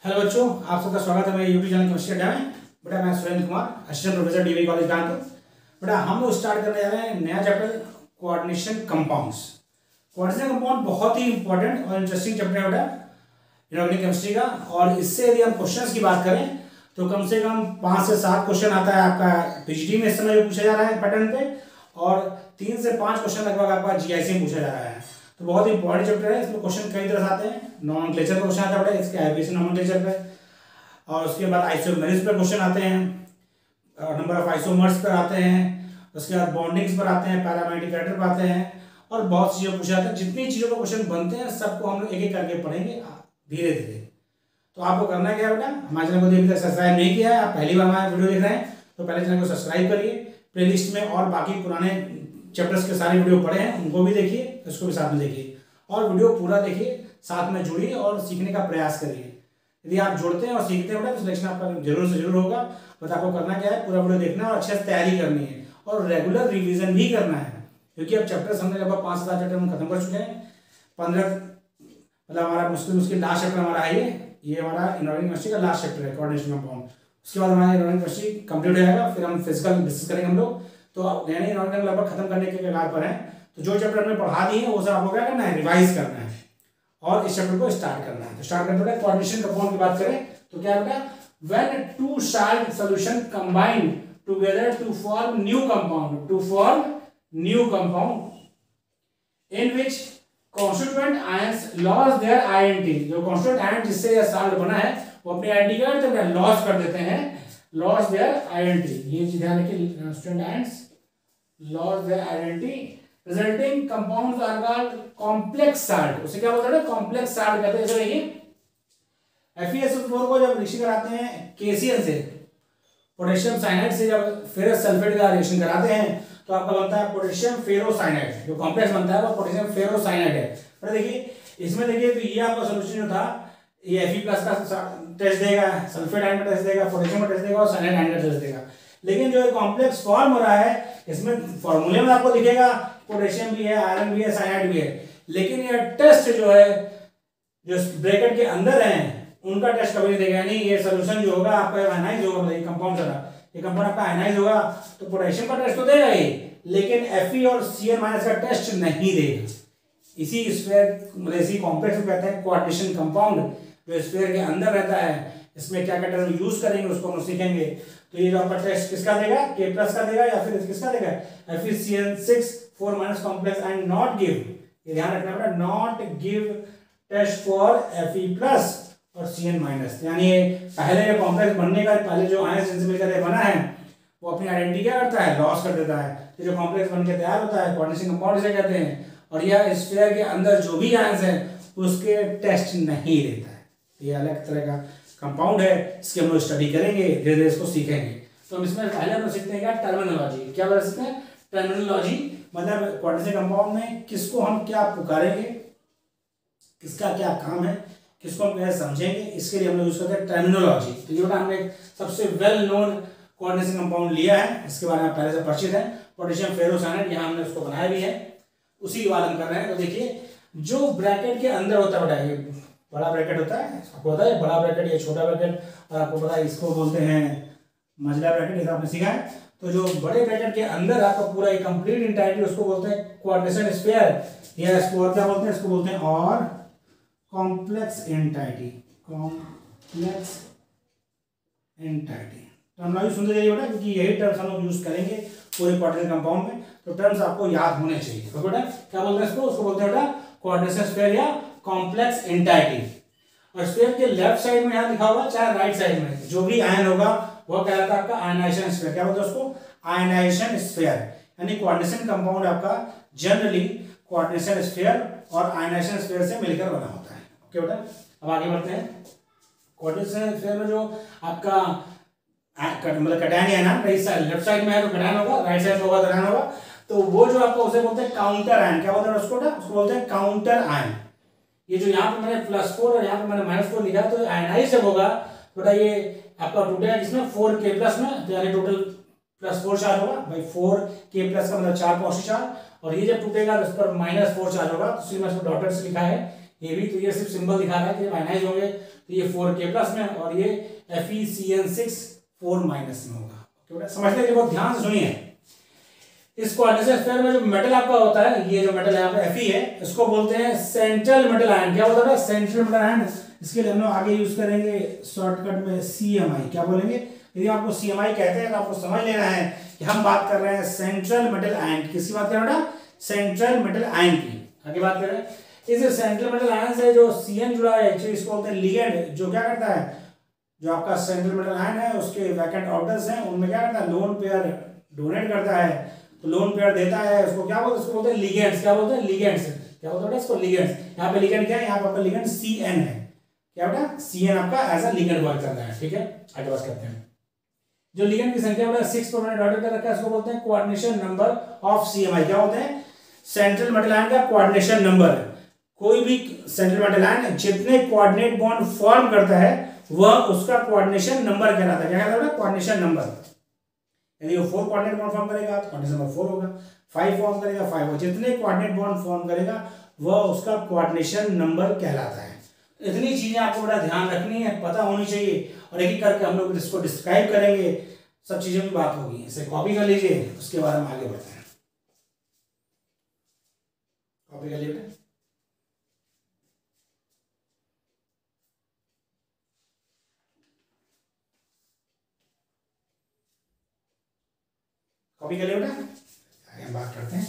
Hello बच्चों, आप सबका स्वागत है मेरे यूट्यूब चैनल केमिस्ट्री अड्डा में। बेटा मैं Surendra Kumar, assistant professor DV college Kanpur. बेटा हम लोग स्टार्ट करने जा रहे हैं नया chapter coordination compounds. Coordination compound बहुत ही इंपॉर्टेंट और इंटरेस्टिंग चैप्टर है बेटा इनऑर्गेनिक केमिस्ट्री का। और इससे यदि हम क्वेश्चन की बात करें तो कम से कम 5 से 7 क्वेश्चन आता है आपका पीजीटी में इस समय जो पूछा जा रहा है पैटर्न पे, और 3 से 5 क्वेश्चन लगभग आपका जीआईसी में पूछा जा रहा है। तो बहुत ही इंपॉर्टेंट चैप्टर है। इसमें क्वेश्चन कई तरह से आते हैं। नॉमेनक्लेचर पे क्वेश्चन आता है बेटा, इसके आईपीसी नॉमेनक्लेचर पे, और उसके बाद आइसोमेरिज पर क्वेश्चन आते हैं, नंबर ऑफ आइसोमर्स पर आते हैं, उसके बाद बॉन्डिंग्स पर आते हैं, पैरामेग्नेटिक कैरेक्टर पर आते हैं, और बहुत सी चीज़ें पूछे जाते हैं। जितनी चीज़ों पर क्वेश्चन बनते हैं सबको हम लोग एक एक करके पढ़ेंगे धीरे धीरे। तो आपको करना क्या है बेटा, हमारे चैनल को अभी तक सब्सक्राइब नहीं किया है, आप पहली बार हमारे वीडियो देख रहे हैं तो पहले चैनल को सब्सक्राइब करिए। प्लेलिस्ट में और बाकी पुराने चैप्टर्स के सारे वीडियो पढ़े हैं उनको भी देखिए, उसको भी साथ में देखिए, और वीडियो पूरा देखिए, साथ में जुड़िए और सीखने का प्रयास करिए। यदि आप जुड़ते हैं और सीखते हैं बेटा तो सिलेक्शन आपका जरूर से जरूर होगा। बट आपको करना क्या है, पूरा वीडियो देखना और अच्छे से तैयारी करनी है और रेगुलर रिवीजन भी करना है, क्योंकि अब चैप्टर हमने लगभग 5 से 7 चैप्टर हम खत्म कर चुके हैं। 15 मतलब हमारा मुश्किल लास्ट चैप्टर हमारा है ये हमारा इनऑर्गेनिक केमिस्ट्री का लास्ट चैप्टर है कोऑर्डिनेशन कंपाउंड। उसके बाद हमारा इनऑर्गेनिक केमिस्ट्री कंप्लीट हो जाएगा, फिर हम फिजिकल डिस्कस करेंगे हम लोग। तो यानी इनऑर्गेनिक लगभग खत्म करने के कगार पर है। तो जो चैप्टर हमने पढ़ा दिए हैं वो सब आपको क्या करना है, रिवाइज करना है और इस चैप्टर को स्टार्ट करना है। तो स्टार्ट करते हैं कोऑर्डिनेशन कंपाउंड की बात करें तो क्या होगा, when two salt solution combine together to form new compound in which constituent ions loss their identity. जो कॉन्स्टिट्यूएंट आयन जिससे यह साल्ट बना है वो अपनी आइडेंटिटी क्या करते हैं, लॉस कर देते हैं, लॉस देयर आइडेंटिटी। ये चीज ध्यान रखिए, constituent ions loss their identity resulting compounds are called complex salt. उसे क्या बोलते हैं, कॉम्प्लेक्स साल्ट कहते हैं। जैसे देखिए FeSO4 को जब रिएक्शन कराते हैं KCl से, पोटेशियम साइनाइड से जब फेरस सल्फेट का रिएक्शन कराते हैं तो आपका बनता है पोटेशियम फेरोसाइनाइड। जो कॉम्प्लेक्स बनता है वो पोटेशियम फेरोसाइनाइड है। पर देखिए इसमें देखिए तो ये आपका सॉल्यूशन जो था ये Fe+ का टेस्ट देगा, सल्फेट आयन का टेस्ट देगा, पोटेशियम का टेस्ट देगा और साइनाइड आयन का टेस्ट देगा। लेकिन जो कॉम्प्लेक्स फॉर्म हो रहा है इसमें फॉर्मूले में आपको दिखेगा पोटेशियम भी है, आयरन भी है, साइनाइड भी है, लेकिन ये टेस्ट जो है जो ब्रैकेट के अंदर है उनका टेस्ट कभी नहीं देगा। यानी ये सॉल्यूशन जो होगा आपका आयनाइज होगा, मतलब ये कंपाउंड आपका आयनाइज होगा तो पोटेशियम का टेस्ट तो देगा ही, लेकिन Fe और Cl- का टेस्ट नहीं देगा। इसी स्फीयर मतलब इसी कॉम्प्लेक्स को कहते हैं कोऑर्डिनेशन कंपाउंड, जो स्फीयर के अंदर रहता है। इसमें क्या क्या टर्म यूज करेंगे उसको हम सीखेंगे। तो ये जो आपका टेस्ट किसका देगा, K+ का देगा या फिर किसका देगा, FeCl6 4- complex and not give, ये ध्यान रखना पड़ेगा, not give test for Fe+ और Cl-। यानी पहले जो कॉम्प्लेक्स बनने का पहले जो आयन जिनसे मिलकर बना है वो अपनी आइडेंटिटी क्या करता है, लॉस कर देता है। तो जो कॉम्प्लेक्स बनकर तैयार होता है कोऑर्डिनेशन कंपाउंड से कहते हैं, और यह स्फीयर के अंदर जो भी आयंस हैं उसके टेस्ट नहीं देता है। ये अलग तरह का कंपाउंड है, इसकी हम लोग स्टडी करेंगे, धीरे धीरे इसको सीखेंगे। तो हम इसमें पहले हम सीखते हैं क्या, टर्मिनोलॉजी। क्या बता सकते हैं, टर्मिनोलॉजी मतलब कोऑर्डिनेशन कंपाउंड में किसको हम क्या पुकारेंगे, किसका क्या काम है, किसको हम कैसे समझेंगे, इसके लिए हम लोग यूज करते हैं टर्मिनोलॉजी। तो ये हमने सबसे वेल नोन कोऑर्डिनेशन कंपाउंड लिया है, इसके बारे में पहले से परिचित है, पोटेशियम फेरोसाइनाइड। यहाँ हमने उसको बनाया भी है, उसी की बात हम कर रहे हैं। तो देखिए जो ब्रैकेट के अंदर होता है बेटा, ये बड़ा ब्रैकेट होता है, आपको पता है बड़ा ब्रैकेट, ये छोटा ब्रैकेट, और आपको पता है इसको बोलते हैं मझला ब्रैकेट, ये आपने सीखा है। तो जो बड़े ब्रैकेट के अंदर आपका पूरा एक कंप्लीट इंटाइटी उसको बोलते हैं कोऑर्डिनेशन स्फीयर, या इसको और क्या बोलते हैं, इसको बोलते हैं और complex entity, complex entity. Terminology सुनते जाइए बेटा, क्योंकि यही टर्म्स हम लोग यूज करेंगे पूरे कोऑर्डिनेशन कंपाउंड में। तो टर्म्स आपको याद होने चाहिए। तो बेटा क्या बोलते हैं इसको, उसको बोलते हैं बेटा कोऑर्डिनेशन स्फीयर या कॉम्प्लेक्स एंटाइटी। और स्फीयर के लेफ्ट साइड में यहाँ लिखा होगा चाहे राइट साइड में, जो भी आयन होगा वह कहलाता है आपका आयनाइजेशन स्फीयर। क्या बोलते हैं उसको, आयनाइजेशन स्फीयर। यानी कोऑर्डिनेशन कंपाउंड आपका जनरली कोऑर्डिनेशन स्फीयर और आयनाइजेशन स्फीयर से मिलकर बना होता है। ओके बेटा, अब आगे बढ़ते हैं। कोऑर्डिनेशन स्फीयर में जो आपका मतलब कैटायन है ना, लेफ्ट साइड में है तो कैटायन होगा, राइट साइड में होगा तो आयन होगा। तो वो जो आपको उसे बोलते हैं काउंटर आयन। क्या बोलते हैं उसको बोलते हैं काउंटर आयन। ये जो यहाँ पे मैंने +4 और यहाँ पे मैंने -4 लिखा, तो आयनाइज जब होगा बेटा ये आपका टूटेगा किसमें, 4K+ में। तो यानी टोटल +4 चार्ज होगा भाई, 4K+ का मतलब 4 पॉजिटिव चार्ज, और ये जब टूटेगा तो इस पर -4 चार्ज होगा। तो इसलिए मैं इसको डॉटेड से लिखा है, ये भी, तो ये सिर्फ सिंबल दिखा रहा है कि आयनाइज होंगे, तो ये 4K+ में और ये FeCN6 4- में होगा। समझते हैं, बहुत ध्यान से सुनिए। इस कोऑर्डिनेशन स्फीयर में जो मेटल आपका होता है, ये जो मेटल यहाँ पे Fe है, इसको बोलते हैं सेंट्रल मेटल आयन। क्या बोलता है? Central metal ion. इसके लिए हम लोग आगे यूज करेंगे शॉर्टकट में CMI। क्या बोलेंगे? यदि आपको CMI कहते हैं तो आपको समझ लेना है कि हम बात कर रहे हैं सेंट्रल मेटल आयन। किसकी बात कर रहे हैं बेटा? सेंट्रल मेटल आयन की आगे बात कर रहे हैं। इस सेंट्रल मेटल आयन से जो CN जुड़ा है, एक्चुअली इसको बोलते हैं लिगेंड। जो क्या करता है, जो आपका सेंट्रल मेटल आयन है उसके वैकेंट ऑर्बिटल्स हैं, उनमें क्या करता है, लोन पेयर डोनेट करता है, तो लोन पेयर देता है, उसको क्या बोलते हैं? उसको बोलते हैं लिगेंड्स। क्या बोलते हैं? लिगेंड्स। क्या बोलते हैं इसको? लिगेंड्स। यहाँ पे लिगेंड क्या है? यहाँ पे आपका लिगेंड CN है। क्या बेटा? CN आपका एज अ लिगेंड वर्क कर रहा है। ठीक है, आगे बात करते हैं। जो लिगेंड की संख्या बेटा 6 पर मैंने ऑर्डर कर रखा है, इसको बोलते हैं कोऑर्डिनेशन नंबर ऑफ CMI। क्या बोलते हैं? सेंट्रल मेटल आयन का कोऑर्डिनेशन नंबर। कोई भी सेंट्रल मेटल आयन जितने कोऑर्डिनेट बॉन्ड फॉर्म करता है वह उसका कोऑर्डिनेशन नंबर कहलाता है। क्या कहलाता है? Coordination number. यदि वो 4 कोऑर्डिनेट बॉन्ड फॉर्म करेगा तो कोऑर्डिनेशन नंबर 4 होगा। 5 फॉर्म करेगा 5 होगा। जितने कोऑर्डिनेट बॉन्ड फॉर्म करेगा वह उसका कोऑर्डिनेशन नंबर कहलाता है। इतनी चीजें आपको बड़ा ध्यान रखनी है, पता होनी चाहिए, और एक एक करके हम लोग इसको डिस्क्राइब करेंगे, सब चीजों की बात होगी। इसे कॉपी कर लीजिए, उसके बाद हम आगे बढ़ते हैं। कॉपी कर लीजिए, कॉपी कर लिया बेटा। आगे हम बात करते हैं।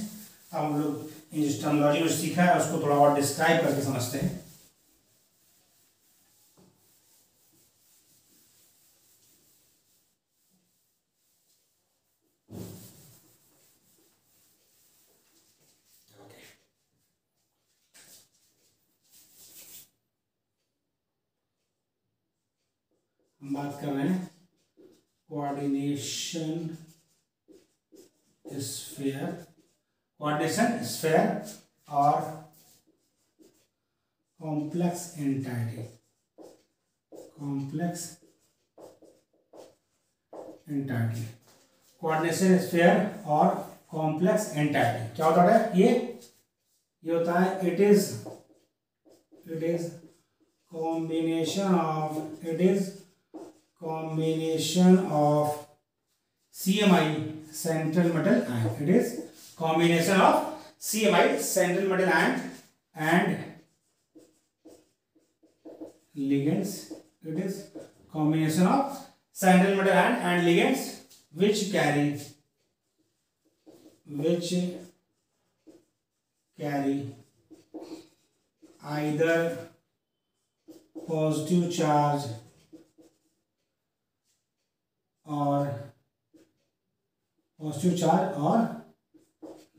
अब हम लोग इन टर्मिनोलॉजी को सीखा है उसको थोड़ा और डिस्क्राइब करके समझते हैं। हम बात कर रहे हैं कोऑर्डिनेशन स्फीयर, कोऑर्डिनेशन स्फीयर और complex entity. Complex entity, coordination sphere और कॉम्प्लेक्स एंटाइटी क्या होता है? ये होता है it is combination of CMI central metal ion. It is combination of CMI central metal ion and ligands. It is combination of central metal ion and ligands which carry either positive charge और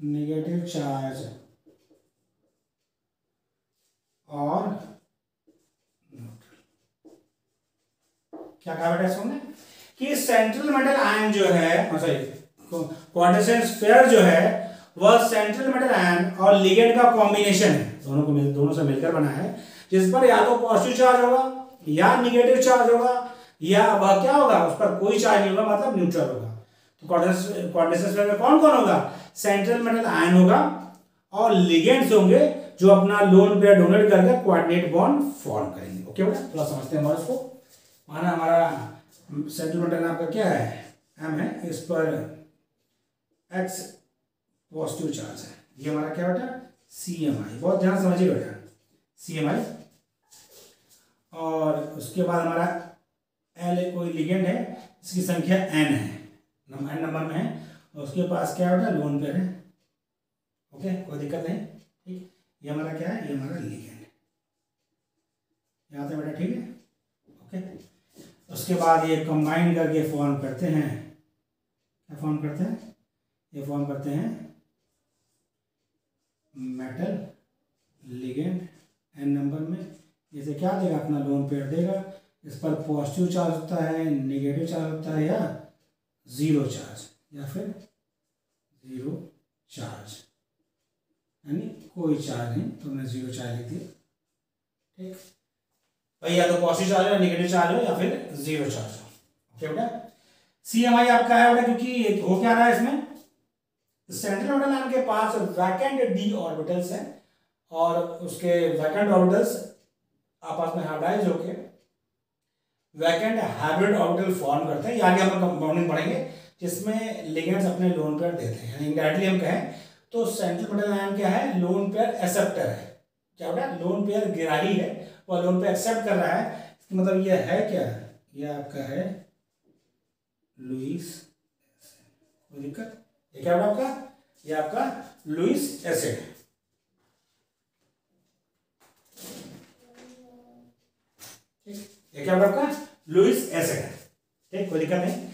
negative charge और क्या कहा बेटा इसमें कि central metal ion जो है, sorry coordination sphere जो है वह सेंट्रल मेटल आयन और लिगेंड का कॉम्बिनेशन है। दोनों से मिलकर बना है, जिस पर या तो पॉजिटिव चार्ज होगा या निगेटिव चार्ज होगा या वह क्या होगा, उस पर कोई चार्ज नहीं होगा, मतलब न्यूट्रल होगा। तो कोऑर्डिनेशन स्फीयर में कौन कौन होगा? सेंट्रल मेटल आयन होगा और लिगेंड्स होंगे जो अपना लोन पेयर डोनेट करके कोऑर्डिनेट बॉन्ड फॉर्म करेंगे। ओके बेटा, थोड़ा समझते हैं हमारा इसको। माना हमारा सेंट्रल मेटल आपका क्या है? M है, इस पर X पॉजिटिव चार्ज है। ये हमारा क्या बेटा? CMI। बहुत ध्यान समझिए बेटा, CMI। और उसके बाद हमारा L कोई लिगेंड है, इसकी संख्या N है, N नंबर में है, और उसके पास क्या बेटा? लोन पेयर है। ओके, कोई दिक्कत नहीं। ठीक, ये हमारा क्या है? ये हमारा लिगेंड है। यहाँ तक बेटा ठीक है? ओके, उसके बाद ये कंबाइन करके फॉर्म करते हैं। क्या फॉर्म करते हैं? ये फॉर्म करते हैं मेटल लिगेंड N नंबर में। जैसे क्या देगा? अपना लोन पेयर देगा। इस पर पॉजिटिव चार्ज होता है, नेगेटिव चार्ज होता है, या जीरो चार्ज, या फिर जीरो चार्ज, यानी कोई चार्ज नहीं, तो हमने जीरो चार्ज लिख दिया। ठीक भाई, या तो पॉजिटिव चार्ज हो, नेगेटिव चार्ज हो, या फिर जीरो चार्ज हो। ओके बेटा, CMI आपका है बेटा, क्योंकि हो क्या रहा है इसमें? सेंट्रल मेटल आयन के पास वैकेंट d ऑर्बिटल्स हैं और उसके वैकेंट ऑर्बिटल्स आपस में हाइब्रिडाइज होके वैकेंट हाइब्रिड ऑर्बिटल फॉर्म करते हैं। आगे हम कंपाउंडिंग पढ़ेंगे जिसमें लिगेंड्स अपने लोन पेयर देते हैं। यानी इंडायरेक्टली हम कहें तो सेंट्रल पेटेंट आयन क्या है, लोन पेयर एक्सेप्टर है। क्या होता है, लोन पेयर गिराही है, वह लोन पेयर एक्सेप्ट कर रहा है। इसका मतलब ये है क्या, ये आपका है लुईस, कोई दिक्कत, ये क्या होगा आपका, ये आपका लुईस एसिड है। ये क्या होगा आपका लुईस एसिड है, ठीक, कोई दिक्कत नहीं।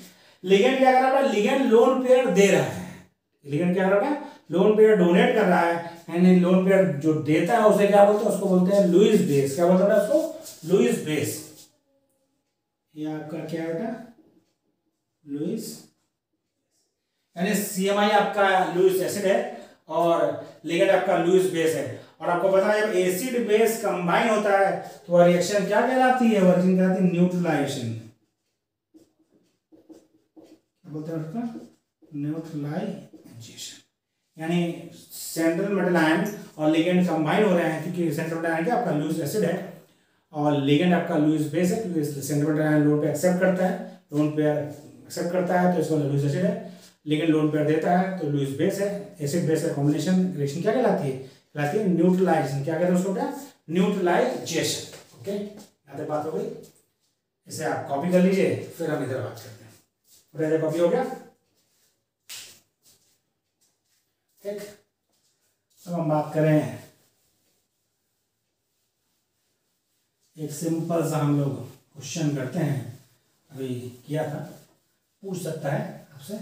लिगेंड क्या कर रहा है, लिगेंड लोन पेयर दे रहा है। लिगेंड क्या कर रहा है, लोन पेयर डोनेट कर रहा है, एंड लोन पेयर जो देता है उसे क्या बोलते हैं, उसको बोलते हैं लुईस बेस। क्या बोलते हैं उसको, लुईस बेस। ये आपका क्या बेटा, लुईस, यानी सीएमआई आपका लुईस एसिड है और लिगेंड आपका लुईस बेस है। और आपको पता है जब एसिड बेस कंबाइन होता है तो वह रिएक्शन क्या कहलाती है, वह रिएक्शन कहलाती है न्यूट्रलाइजेशन। क्या बोलते हैं उसका, न्यूट्रलाइजेशन। यानी सेंट्रल मेटल आयन और लिगेंड कंबाइन हो रहे हैं, क्योंकि सेंट्रल मेटल आयन क्या आपका लुईस एसिड है और लिगेंड आपका लुईस बेस है, क्योंकि central metal ion lone pair accept करता है, लोन पेयर एक्सेप्ट करता है तो इसको लुईस एसिड है। लिगेंड लोन पेयर देता है तो लुईस बेस है। एसिड बेस का कॉम्बिनेशन रिएक्शन क्या कहलाती है, कहलाती है न्यूट्रलाइजेशन। क्या कहते हैं उसको, क्या, न्यूट्रलाइजेशन। ओके, यहाँ तक बात हो गई। इसे आप कॉपी कर लीजिए, फिर हम इधर बात करते हैं। इधर कॉपी हो गया, ठीक। अब हम बात करें एक सिंपल सा, हम लोग क्वेश्चन करते हैं, अभी किया था, पूछ सकता है आपसे,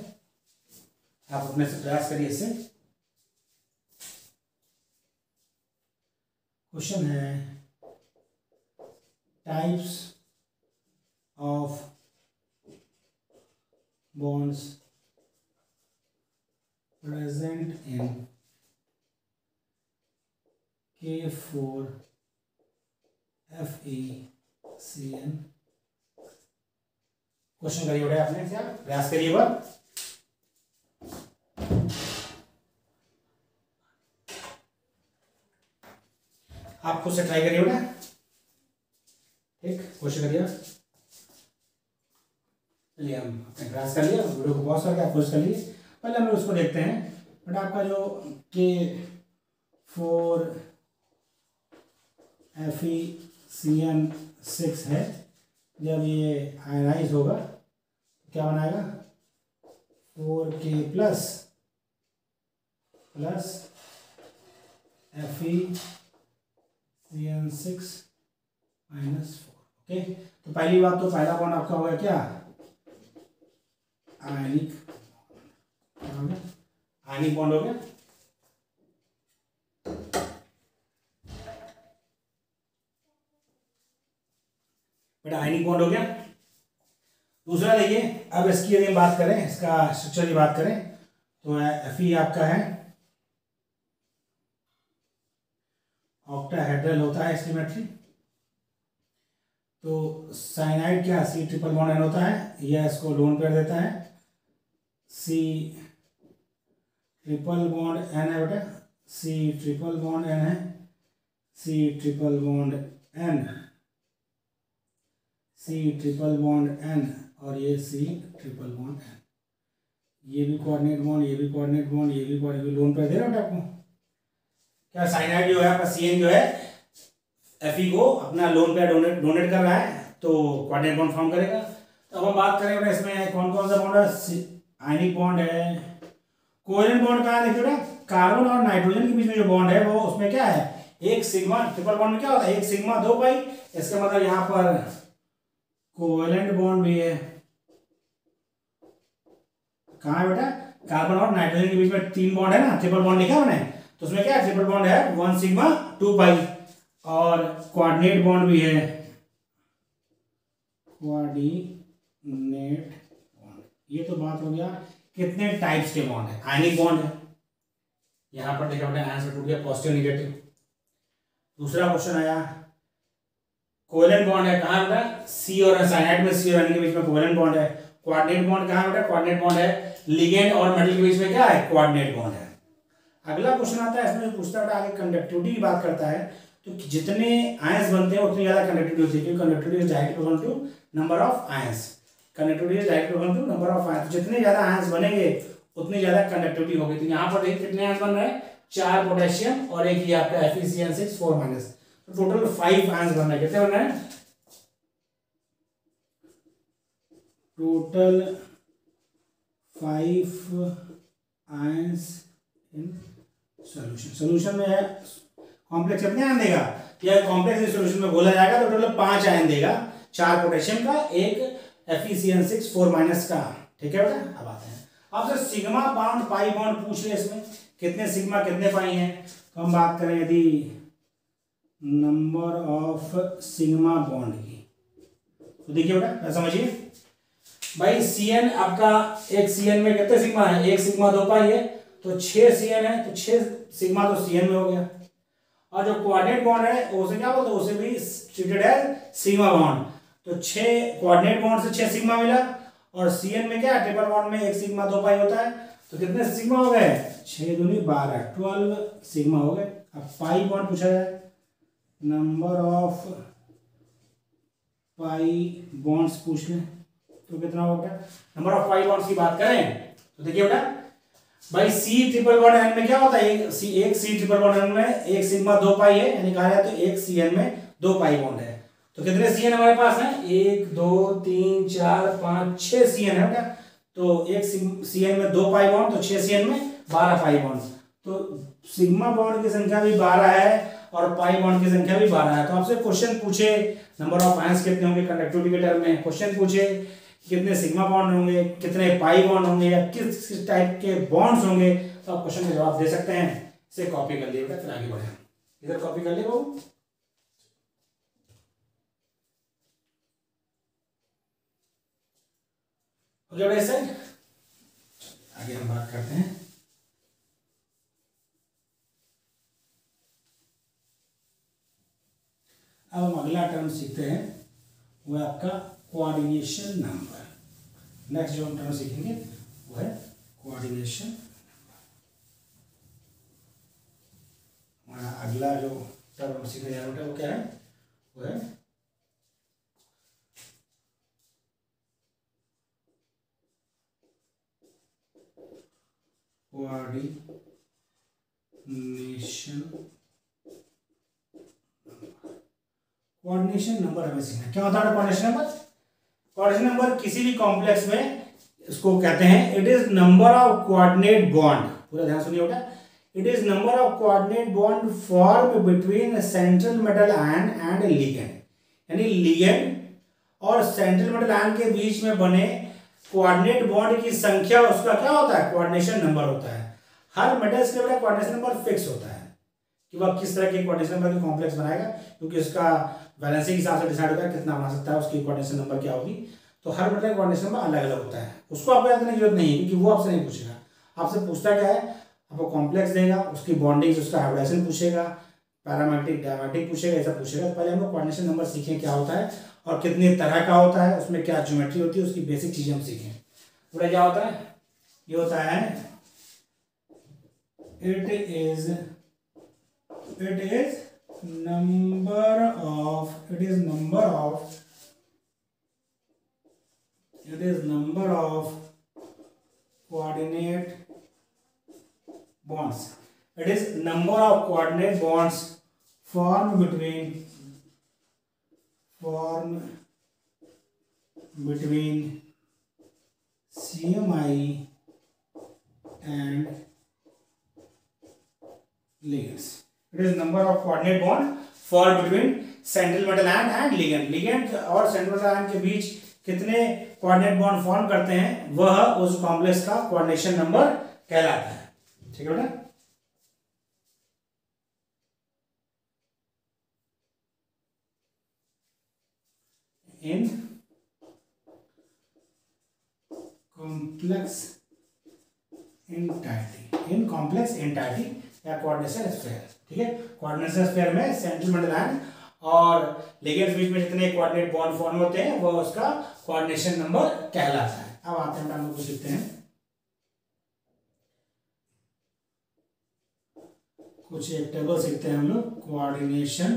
आप अपने से प्रयास करिए इससे। क्वेश्चन है types of bonds present in K4 FeCN। Question करिए बेटा, आपने क्या प्रयास करिए बार, आप खुद से ट्राई करिए बेटा, ठीक, क्वेश्चन करिए। चलिए हम अपने प्रयास कर लिया, वीडियो को पॉज करके आप खुद कर लीजिए। पहले हम लोग इसको देखते हैं बेटा, आपका जो K4 FeCN6 है, जब ये आयनाइज होगा तो क्या बनाएगा, 4K प्लस FeCN6 -4। ओके, तो पहली बात तो पहला बॉन्ड आपका होगा क्या, आयनिक बॉन्ड हो गया। बेटा आयनिक बॉन्ड हो गया। दूसरा देखिए, अब इसकी यदि बात करें, इसका स्ट्रक्चर की बात करें तो Fe आपका है ऑक्टाहेड्रल होता है सिमेट्री। तो साइनाइड क्या, C ट्रिपल बॉन्ड N होता है, यह इसको लोन पेयर देता है, C ट्रिपल बॉन्ड N है बेटा, C ट्रिपल बॉन्ड N है, C triple bond N, C triple bond N और ये C ट्रिपल बॉन्ड N। ये भी कोऑर्डिनेट बॉन्ड, ये भी कोऑर्डिनेट बॉन्ड, ये भी कोऑर्डिनेट, लोन पे दे रहा हूँ आपको। क्या साइनाइड जो है आपका CN जो है Fe को अपना लोन पे डोनेट कर रहा है तो कोऑर्डिनेट बॉन्ड फॉर्म करेगा। तो अब हम बात करें इसमें कौन कौन सा बॉन्ड है, आयनिक बॉन्ड है, कोवेलेंट बॉन्ड कहाँ है, देखिए कार्बन और नाइट्रोजन के बीच में जो बॉन्ड है वो उसमें क्या है, एक सिग्मा, ट्रिपल बॉन्ड में क्या होता है, एक सिग्मा 2 पाई। इसका मतलब यहाँ पर कोवेलेंट बॉन्ड भी है, कहाँ है बेटा, कार्बन और नाइट्रोजन के बीच में 3 बॉन्ड है ना, ट्रिपल बॉन्ड लिखा मैंने, तो उसमें क्या है, ट्रिपल बॉन्ड है 1 सिग्मा 2 पाई। और कोऑर्डिनेट बॉन्ड भी है, कोऑर्डिनेट बॉन्ड। ये तो बात हो गया कितने टाइप्स के बॉन्ड है। आयनिक बॉन्ड है, यहां पर देखा हमने आंसर टूट गया, पॉजिटिव नेगेटिव। दूसरा क्वेश्चन आया, कोवेलेंट बॉन्ड है, कहां बेटा, सी और साइनाइड में सी और एन के बीच में कोवेलेंट बॉन्ड है। कोऑर्डिनेट बॉन्ड कहां बेटा, कोऑर्डिनेट बॉन्ड है लिगेंड और मेटल के बीच में क्या है, कोऑर्डिनेट बॉन्ड है। अगला क्वेश्चन आता है, इसमें पूछता है आगे कंडक्टिविटी की बात करता है, तो जितने आयंस बनते हैं उतनी ज्यादा कंडक्टिविटी होती है, क्योंकि conductivity is directly proportional to number of ions. Conductivity is directly proportional to number of ions. जितने ज्यादा आयंस बनेंगे उतनी ज्यादा कंडक्टिविटी होगी। तो यहाँ पर देखिए कितने आयंस बन रहे हैं, 4 पोटेशियम और एक ये आपका FeCN6 4-, तो टोटल 5 आयंस बन रहे हैं। कितने बन रहे हैं total? 5 ions in solution. Solution में है कॉम्प्लेक्स कितने आयन देगा, या कॉम्प्लेक्स सॉल्यूशन में घोला जाएगा तो टोटल 5 आयन देगा, 4 पोटेशियम का, एक FeCN6 4- का। ठीक है बेटा। अब आते हैं आपसे सिग्मा बॉन्ड पाई बॉन्ड पूछ ले, इसमें कितने सिग्मा कितने पाई हैं। तो हम बात करें यदि नंबर ऑफ सिग्मा बॉन्ड की, तो देखिए बेटा समझिए भाई, CN आपका एक CN में कितने सिग्मा है, एक सिग्मा 2 पाई है, तो 6 CN है, तो 6 सिग्मा तो CN में हो गया। और जो कोऑर्डिनेट बॉन्ड है उसे क्या बोलते हैं, उसे भी ट्रीटेड एज सिग्मा बॉन्ड। तो 6 कोऑर्डिनेट बॉन्ड से 6 सिग्मा मिला, और CN में क्या ट्रिपल बॉन्ड में एक सिग्मा 2 पाई होता है, तो कितने सिग्मा हो गए, 6 दूनी 12, 12 सिग्मा हो गए। अब पाई बॉन्ड पूछा जाए, नंबर ऑफ पाई बॉन्ड्स पूछ लें तो कितना होगा। नंबर ऑफ पाई बॉन्ड्स की बात करें तो देखिए बेटा भाई, C ट्रिपल बॉन्ड N में क्या होता है, एक C ट्रिपल बॉन्ड N में एक सिग्मा 2 पाई है, यानी कहा जाए तो एक CN में 2 पाई बॉन्ड है। तो कितने CN हमारे पास हैं, 1 2 3 4 5 6 CN है बेटा। तो एक CN में 2 पाई बॉन्ड, तो 6 CN में 12 पाई बॉन्ड। तो सिग्मा बॉन्ड की संख्या भी 12 है और पाई बॉन्ड की संख्या भी 12 है। तो आपसे क्वेश्चन पूछे नंबर ऑफ आयंस कितने होंगे कंडक्टिविटी के टर्म में, क्वेश्चन पूछे कितने सिग्मा बॉन्ड होंगे, कितने पाई बॉन्ड होंगे, या किस टाइप के बॉन्ड्स होंगे, तो आप क्वेश्चन का जवाब दे सकते हैं। इसे कॉपी कर लिए बेटा, फिर आगे बढ़े। इधर कॉपी कर लिए वो। ओके बेटा, सर आगे हम बात करते हैं। अब हम अगला टर्म सीखते हैं, वो है आपका कोऑर्डिनेशन नंबर। नेक्स्ट जो हम टर्म सीखेंगे वो है कोऑर्डिनेशन। हमारा अगला जो टर्म हम सीखने जा रहे हैं वो क्या है, वो है कोऑर्डिनेशन। कोऑर्डिनेशन नंबर हमें सीखना। क्या होता है कोऑर्डिनेशन नंबर? कोऑर्डिनेशन नंबर किसी भी कॉम्प्लेक्स में इसको कहते हैं, it is number of coordinate bond. पूरा ध्यान सुनिए बेटा, it is number of coordinate bond form between central metal ion and ligand. यानी लिगेंड और सेंट्रल मेटल आयन के बीच में बने कोऑर्डिनेट बॉन्ड की संख्या, उसका क्या होता है, कोऑर्डिनेशन नंबर होता है। हर मेटल्स के बेटा कोऑर्डिनेशन नंबर फिक्स होता है कि वह किस तरह के कोऑर्डिनेशन नंबर के कॉम्प्लेक्स बनाएगा, क्योंकि उसका वैलेंसी के हिसाब से डिसाइड होता है कितना बना सकता है, उसकी कोऑर्डिनेशन नंबर क्या होगी। तो हर मेटल का कोऑर्डिनेशन नंबर अलग अलग होता है, उसको आपको याद करने की जरूरत नहीं है, क्योंकि वो आपसे नहीं पूछेगा। आपसे पूछता क्या है, आपको कॉम्प्लेक्स देगा, उसकी बॉन्डिंग, उसका हाइब्रिडाइजेशन पूछेगा, पैरामेट्रिक डायमेट्रिक पूछेगा, ऐसा पूछेगा। तो पहले हम लोग कोऑर्डिनेशन नंबर सीखें क्या होता है और कितने तरह का होता है, उसमें क्या ज्योमेट्री होती है, उसकी बेसिक चीजें हम सीखें। पूरा क्या होता है, ये होता है it is number of coordinate bonds. It is number of coordinate bonds formed between CMI and ligands. It is number of coordinate bond formed between central metal ion and ligand. ligand और central metal ion के बीच कितने coordinate bond form करते हैं, वह उस complex का coordination number कहलाता है। ठीक है बेटा। इन कॉम्प्लेक्स एंटाइटी या कोऑर्डिनेशन स्फीयर। ठीक है, कोऑर्डिनेशन स्फीयर में सेंट्रल मेटल आयन और लिगेंड्स बीच में जितने कोऑर्डिनेट बॉन्ड फॉर्म होते हैं वो उसका कोऑर्डिनेशन नंबर कहलाता है। अब आते हैं हम लोग सीखते हैं कुछ एक टेबल सीखते हैं हम लोग, coordination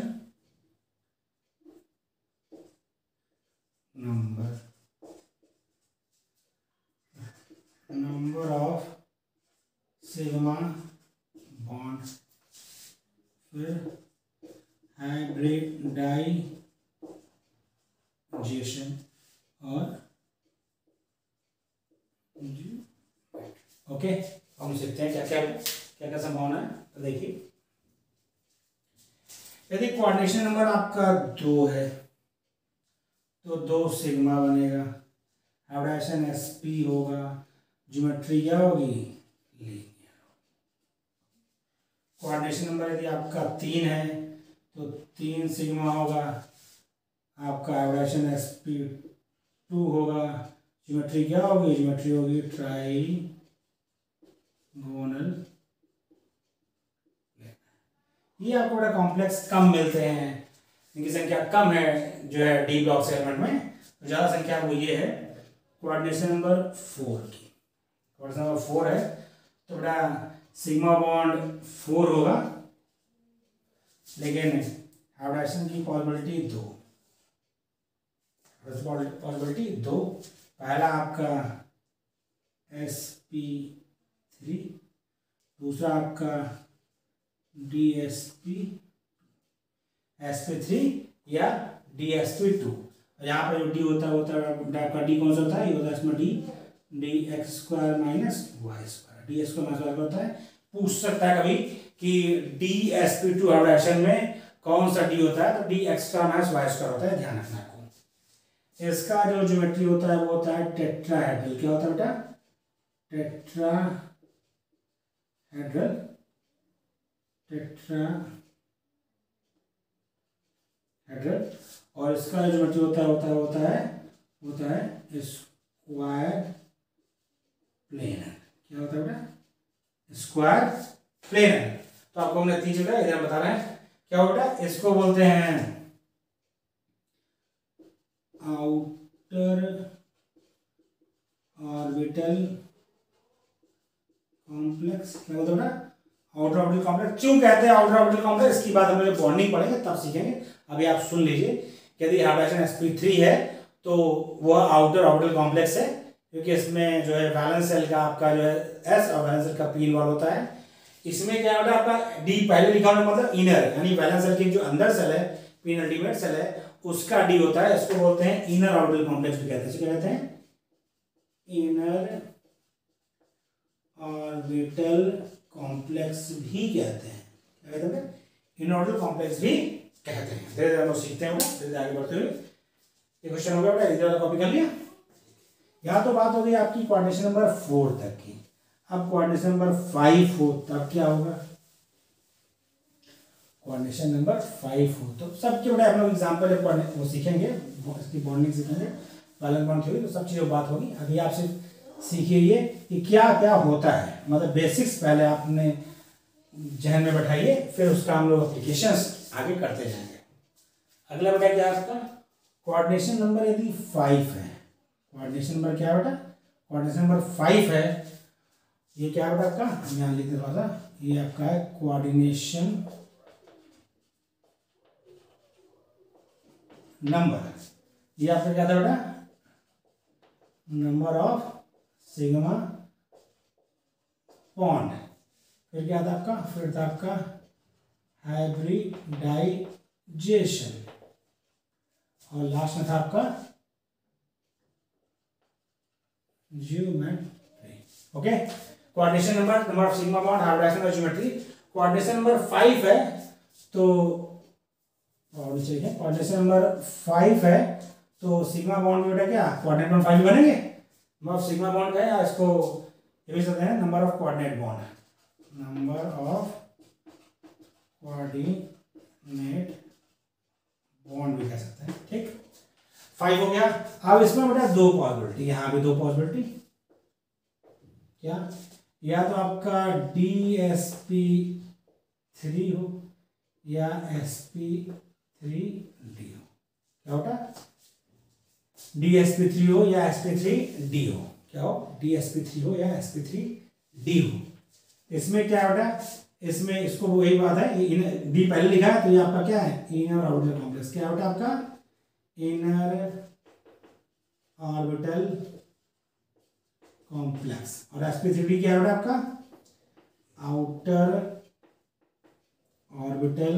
number of sigma bond, फिर हाइब्रिडाइजेशन और ओके। हम सीखते हैं क्या क्या क्या क्या संभावना है। तो देखिए, यदि कोऑर्डिनेशन नंबर आपका 2 है तो 2 सिग्मा बनेगा, हाइब्रिडाइजेशन एसपी होगा, ज्योमेट्री क्या होगी, लीनियर। कोऑर्डिनेशन नंबर यदि आपका 3 है तो 3 सिग्मा होगा, आपका हाइब्रिडाइजेशन sp2 होगा, ज्योमेट्री क्या होगी, ज्योमेट्री होगी ट्राइगोनल। ये आपको बड़ा कॉम्प्लेक्स कम मिलते हैं, इनकी संख्या कम है जो है डी ब्लॉक सेगमेंट में, तो ज़्यादा संख्या वो ये है कोऑर्डिनेशन नंबर 4 की। कोऑर्डिनेशन नंबर 4 है तो बेटा सिग्मा बॉन्ड 4 होगा, लेकिन हाइब्रिडाइजेशन की पॉसिबिलिटी 2, पहला आपका sp3, दूसरा आपका sp3 या dsp2। यहाँ पर जो डी होता है आपका डी कौन सा होता है, ये होता है इसमें d x square minus y square, d x square minus y होता है। पूछ सकता है कभी कि dsp2 हाइब्रिडाइजेशन में कौन सा डी होता है, तो d x square minus y square होता है, ध्यान रखना आपको। इसका जो ज्योमेट्री होता है वो होता है टेट्राहेड्रल। क्या होता है बेटा, टेट्राहेड्रल और इसका जो ज्योमेट्री होता है स्क्वायर प्लेनर। क्या होता है बेटा, स्क्वायर प्लेनर। तो आपको हमने 3 जगह इधर बता रहे हैं क्या बेटा, इसको बोलते हैं आउटर ऑर्बिटल कॉम्प्लेक्स। क्या बोलते हैं बेटा, आउटर ऑर्बिटल कॉम्प्लेक्स। क्यों कहते हैं आउटर ऑर्बिटल कॉम्प्लेक्स, इसकी बात हम लोग बॉन्डिंग पढ़ेंगे तब सीखेंगे। अभी आप सुन लीजिए कि यदि हाइब्रिडाइजेशन sp3 है तो वह आउटर ऑर्बिटल कॉम्प्लेक्स है, क्योंकि इसमें जो है वैलेंस सेल का आपका जो है s और वैलेंस सेल का p इन्वॉल्व होता है। इसमें क्या होता है आपका d पहले लिखा होना मतलब इनर, यानी वैलेंस सेल की जो अंदर सेल है, p अल्टीमेट सेल है, उसका d होता है। इसको बोलते हैं इनर ऑर्बिटल कॉम्प्लेक्स भी कहते हैं। क्या कहते हैं, इनर ऑर्बिटल कॉम्प्लेक्स भी कहते हैं। क्या कहते हैं, इनर ऑर्बिटल कॉम्प्लेक्स भी कहते हैं। धीरे धीरे हम सीखते हैं, धीरे आगे बढ़ते हुए। ये क्वेश्चन हो गया बेटा, इधर कॉपी कर लिया। यहाँ तो बात हो गई आपकी कोऑर्डिनेशन नंबर 4 तक की। अब कोऑर्डिनेशन नंबर 5 हो तब क्या होगा, कोऑर्डिनेशन नंबर 5 हो तो सबके बड़े हम लोग एग्जाम्पल वो सीखेंगे, इसकी बॉन्डिंग सीखेंगे, बैलेंस बॉन्ड थ्योरी, तो सब चीज़ों बात होगी। अभी आप सिर्फ सीखिए ये कि क्या क्या होता है, मतलब बेसिक्स पहले आपने जहन में बैठाइए, फिर उसका हम लोग एप्लीकेशंस आगे करते जाएंगे। अगला बेटा क्या है आपका, कोऑर्डिनेशन नंबर यदि 5 है, कोऑर्डिनेशन नंबर क्या है बेटा, कोऑर्डिनेशन नंबर 5 है, ये क्या है बेटा आपका, हम यहाँ लिख दें थोड़ा सा, ये आपका है कोऑर्डिनेशन नंबर। ये आपका क्या था बेटा, नंबर ऑफ सिग्मा बॉन्ड। फिर क्या था आपका, फिर था आपका हाइब्रिडाइजेशन, और लास्ट में था आपका geometry. Okay, coordination number of sigma bond, hybridization और ज्योमेट्री। कोऑर्डिनेशन नंबर 5 है तो कोऑर्डिनेशन नंबर 5 है तो सिग्मा बॉन्ड में बेटा क्या कोऑर्डिनेट बॉन्ड 5 बनेंगे। नंबर सिग्मा बॉन्ड का है, या इसको ये भी सकते हैं number of coordinate bond, number of coordinate bond भी कह सकते हैं। ठीक, 5 हो गया। अब इसमें बेटा 2 पॉसिबिलिटी, यहाँ भी 2 पॉसिबिलिटी, क्या, या तो आपका DSP3 हो या SP3D हो। क्या होता, DSP3 हो या SP3D हो। क्या हो, DSP3 हो या SP3D हो। इसमें क्या होता है, इसमें इसको वही बात है, डी पहले लिखा है तो ये आपका क्या है, इनर ऑर्बिटल कॉम्प्लेक्स। क्या होता है आपका, इनर ऑर्बिटल कॉम्प्लेक्स। और sp3d क्या होता है आपका, आउटर ऑर्बिटल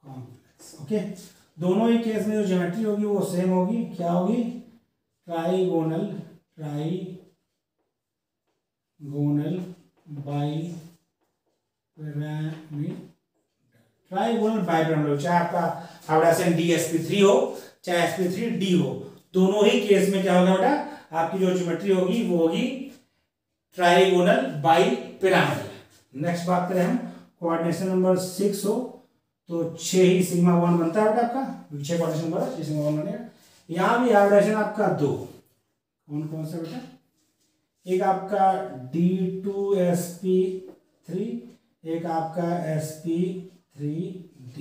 कॉम्प्लेक्स। ओके, दोनों ही केस में जो ज्योमेट्री होगी वो सेम होगी। क्या होगी, ट्राइगोनल बाइपिरामिड, ट्राइगोनल बाइपिरामिड। चाहे आपका हाइड्रोजन DsP3 हो चाहे sp3d हो, दोनों ही केस में क्या होगा बेटा, आपकी जो ज्योमेट्री होगी वो होगी ट्राइगोनल बाइपिरामिड। नेक्स्ट बात करें हम, कोऑर्डिनेशन नंबर 6 हो तो 6 ही सिग्मा 1 बनता है बेटा आपका, 6 कोऑर्डिनेशन नंबर 6 सिग्मा 1 बनेगा। यहाँ भी हाइब्रिडेशन आपका 2, कौन कौन सा बेटा, एक आपका D2sp3, एक आपका sp3d2,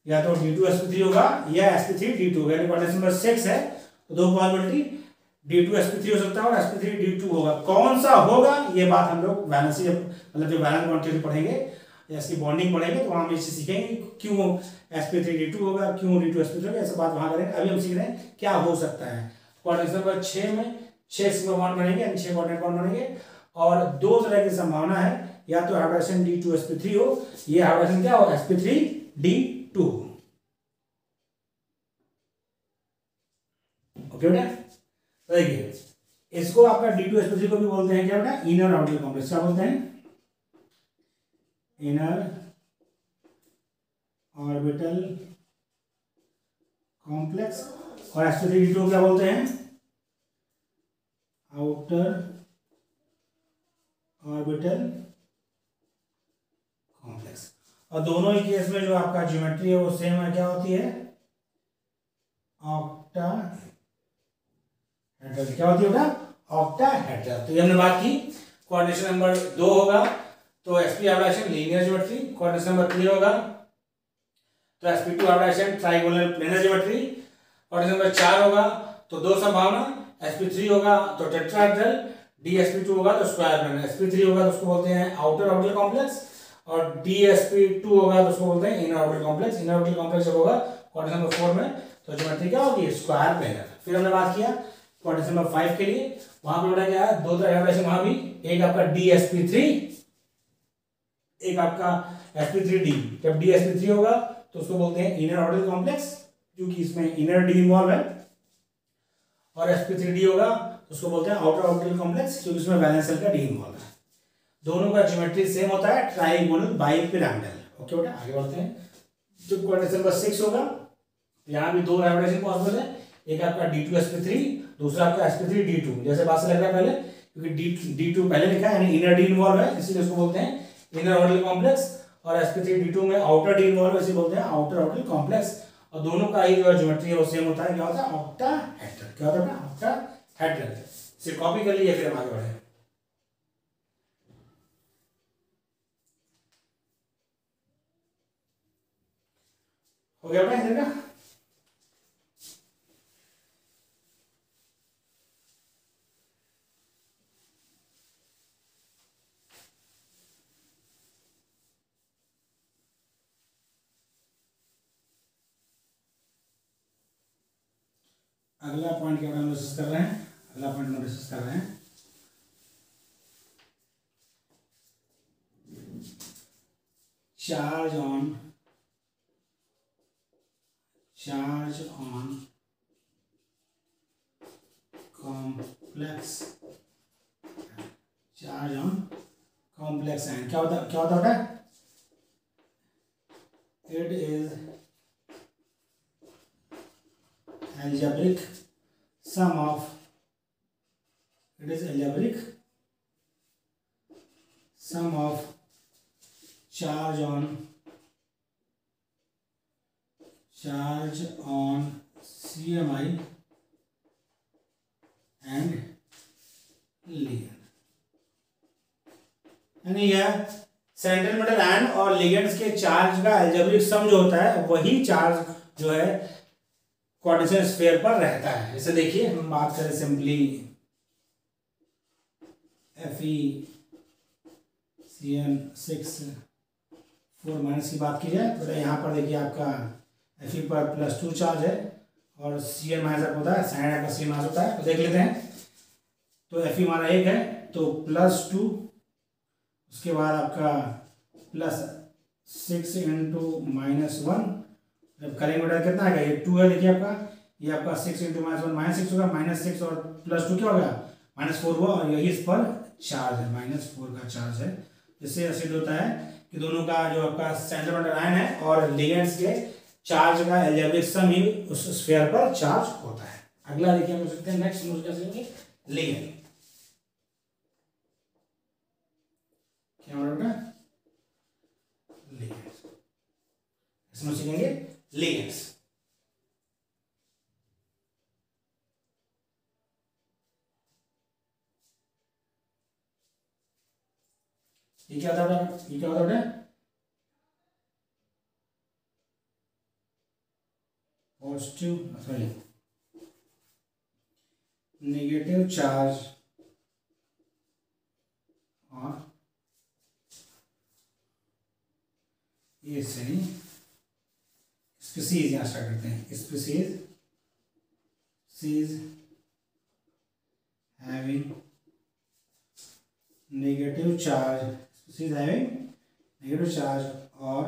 या तो D2sp3 होगा या sp3d2 होगा। यानी कोऑर्डिनेशन नंबर 6 है तो दो पॉसिबिलिटी, D2sp3 हो सकता है और sp3d2 होगा। कौन सा होगा ये बात हम लोग वैलेंसी, मतलब जो वैलेंस क्वांटिटी पढ़ेंगे या इसकी बॉन्डिंग पढ़ेंगे तो वहां हम इसे सीखेंगे क्यों sp3d2 होगा, क्यों D2sp3 होगा, ऐसा बात वहां करेंगे। अभी हम सीख रहे हैं क्या हो सकता है। कोऑर्डिनेशन नंबर 6 में 6 सिग्मा बॉन्ड बनेंगे, यानी 6 कोऑर्डिनेट बॉन्ड बनेंगे। और दो तरह की संभावना है, या तो हाइब्रिडेशन D2sp3 हो, ये हाइब्रिडेशन क्या हो, sp3d2। ओके बेटा, देखिए इसको आपका D2sp3 को भी बोलते हैं क्या बेटा, इनर ऑर्बिटल कॉम्प्लेक्स। क्या बोलते हैं, इनर ऑर्बिटल कॉम्प्लेक्स। और sp3d2 क्या बोलते हैं, आउटर ऑर्बिटल कॉम्प्लेक्स। और दोनों ही केस में जो आपका ज्योमेट्री है वो सेम है, क्या होती है, ऑक्टाहेड्रल। क्या होती है बेटा, ऑक्टाहेड्रल। तो ये हमने बात की। कोऑर्डिनेशन नंबर 2 होगा तो sp hybridization linear geometry, coordination number 3 होगा तो sp2 hybridization trigonal planar geometry, coordination number 4 होगा तो दो संभावना, sp3 होगा तो टेट्राहेड्रल, dsp2 होगा तो स्क्वायर प्लेनर। sp3 होगा तो उसको बोलते हैं आउटर ऑर्बिटल कॉम्प्लेक्स और dsp2 होगा तो उसको बोलते हैं inner orbital complex. Inner orbital complex जब होगा कोऑर्डिनेशन नंबर 4 में तो ज्योमेट्री क्या होगी, स्क्वायर प्लेनर। फिर हमने बात किया कोऑर्डिनेशन नंबर 5 के लिए, वहां पे बेटा क्या है, दो तरह का वहां भी, एक आपका dsp3, एक आपका sp3d। जब dsp3 होगा तो उसको बोलते हैं इनर ऑर्बिटल कॉम्प्लेक्स क्योंकि इसमें इनर डी इन्वॉल्व है, और sp3d होगा तो उसको बोलते हैं आउटर ऑर्बिटल कॉम्प्लेक्स क्योंकि इसमें वैलेंस शेल का डी इन्वॉल्व है। दोनों का ज्योमेट्री सेम होता है, ट्राइगोनल बाइपिरामिडल। ओके बेटा, आगे बढ़ते हैं। जो कोऑर्डिनेशन नंबर 6 होगा, यहाँ भी दो हाइब्रिडेशन पॉसिबल है, एक आपका D2sp3, दूसरा आपका sp3d2। जैसे बात से लग रहा है पहले, क्योंकि D2 पहले लिखा है यानी इनर डी इन्वॉल्व है, इसीलिए उसको बोलते हैं इनर ऑर्बिटल कॉम्प्लेक्स, और sp3d2 में आउटर डी इन्वॉल्व है, इसे बोलते हैं आउटर ऑर्बिटल कॉम्प्लेक्स। और दोनों का ही जो ज्योमेट्री है वो सेम होता है, क्या होता है, ऑक्टाहेड्रल। क्या होता है, ऑक्टाहेड्रल। सिर्फ कॉपी कर लिए, फिर हम आगे बढ़े। हो गया बेटा इधर का। अगला पॉइंट के बारे में डिस्कस कर रहे हैं, अगला पॉइंट में डिस्कस कर रहे हैं charge on complex, charge on complex ion. क्या होता है, it is algebraic sum of charge on CMI and ligand। यानी यह सेंट्रल मेटल आयन और लिगेंड्स के चार्ज का अलजेब्रिक सम जो होता है वही चार्ज जो है कोऑर्डिनेशन स्फीयर पर रहता है। जैसे देखिए हम बात करें सिंपली Fe CN6 4 माइनस की बात की जाए तो यहाँ पर देखिए आपका Fe पर +2 चार्ज है और Cn माइनस आपको होता है साइन आपका Cn माइनस होता है, तो देख लेते हैं। तो Fe हमारा 1 है तो +2, उसके बाद आपका +6 × -1, जब करेंगे बेटा कितना आएगा, ये 2 है देखिए आपका, ये आपका 6 × -1 -6 होगा, -6 और +2 क्या हो गया -4 हुआ, और यही इस पर चार्ज है, -4 का चार्ज है। इससे सिद्ध होता है कि दोनों का जो आपका सेंट्रल बॉन्ड आयन है और लिगेंड्स के चार्ज का एल्जेब्रिक सम ही उस स्फीयर पर चार्ज होता है। अगला देखिए हम लोग सकते हैं, नेक्स्ट हम लोग क्या सीखेंगे, लिगेंड। क्या होगा लिगेंड्स, इसमें सीखेंगे लिगेंड्स। ये क्या होता है, ये क्या होता है, पॉजिटिव सॉरी नेगेटिव चार्ज और ये सही स्पीसीज, यहाँ स्टार्ट करते हैं, species having negative charge, species having negative charge और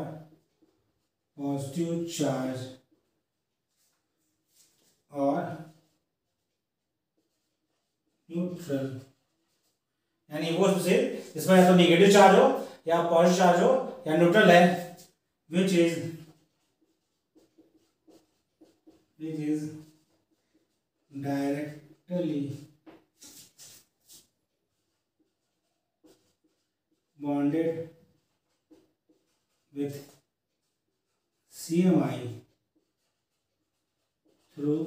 पॉजिटिव चार्ज और न्यूट्रल, यानी वो स्पीसीज इसमें या तो नेगेटिव चार्ज हो या पॉजिटिव चार्ज हो या न्यूट्रल है, which is directly bonded with CMI through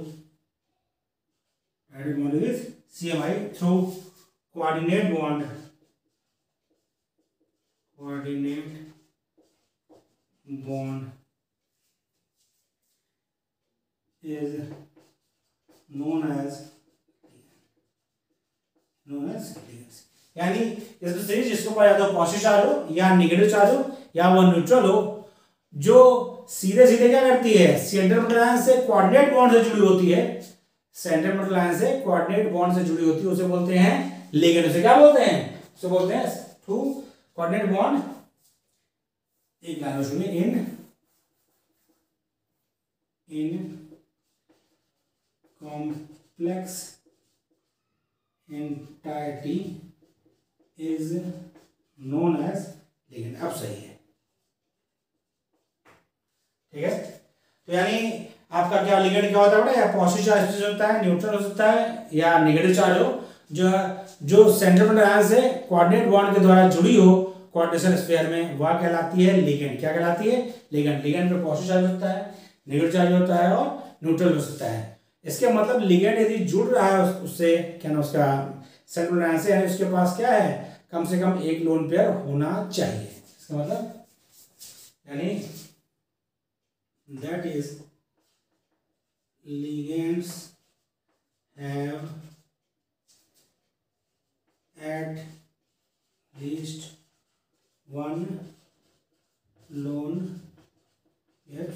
coordinate bond is known as ligands। यानी इस सीरीज जिसको या तो पॉजिटिव चार्ज हो या नेगेटिव चार्ज हो या वो न्यूट्रल हो, जो सीधे सीधे क्या करती है, सेंट्रल मेटल आयन से कोऑर्डिनेट बॉन्ड से जुड़ी होती है, सेंट्रल मेटल आयन से कोऑर्डिनेट बॉन्ड से जुड़ी होती है, उसे बोलते हैं लिगेंड। उसे क्या बोलते हैं, उसे बोलते हैं थ्रू कोऑर्डिनेट बॉन्ड, एक लाइन सुनिए, in complex entity is known as ligand. अब सही है, ठीक है। तो यानी आपका क्या लिगेंड क्या होता है बेटा, या पॉजिटिव चार्ज होता है, न्यूट्रल हो सकता है या नेगेटिव चार्ज हो, जो सेंट्रल मेटल आयन से कोऑर्डिनेट बॉन्ड के द्वारा जुड़ी हो कोऑर्डिनेशन स्फीयर में, वह कहलाती है लिगेंड। क्या कहलाती है, लिगेंड। लिगेंड पे पॉजिटिव चार्ज होता है, नेगेटिव चार्ज होता है और न्यूट्रल हो सकता है। इसके मतलब लिगेंड यदि जुड़ रहा है उससे, क्या ना उसका सेंट्रल मेटल आयन से, यानी उसके पास क्या है, कम से कम एक लोन पेयर होना चाहिए। इसका मतलब यानी that is ligands have at least one lone pair।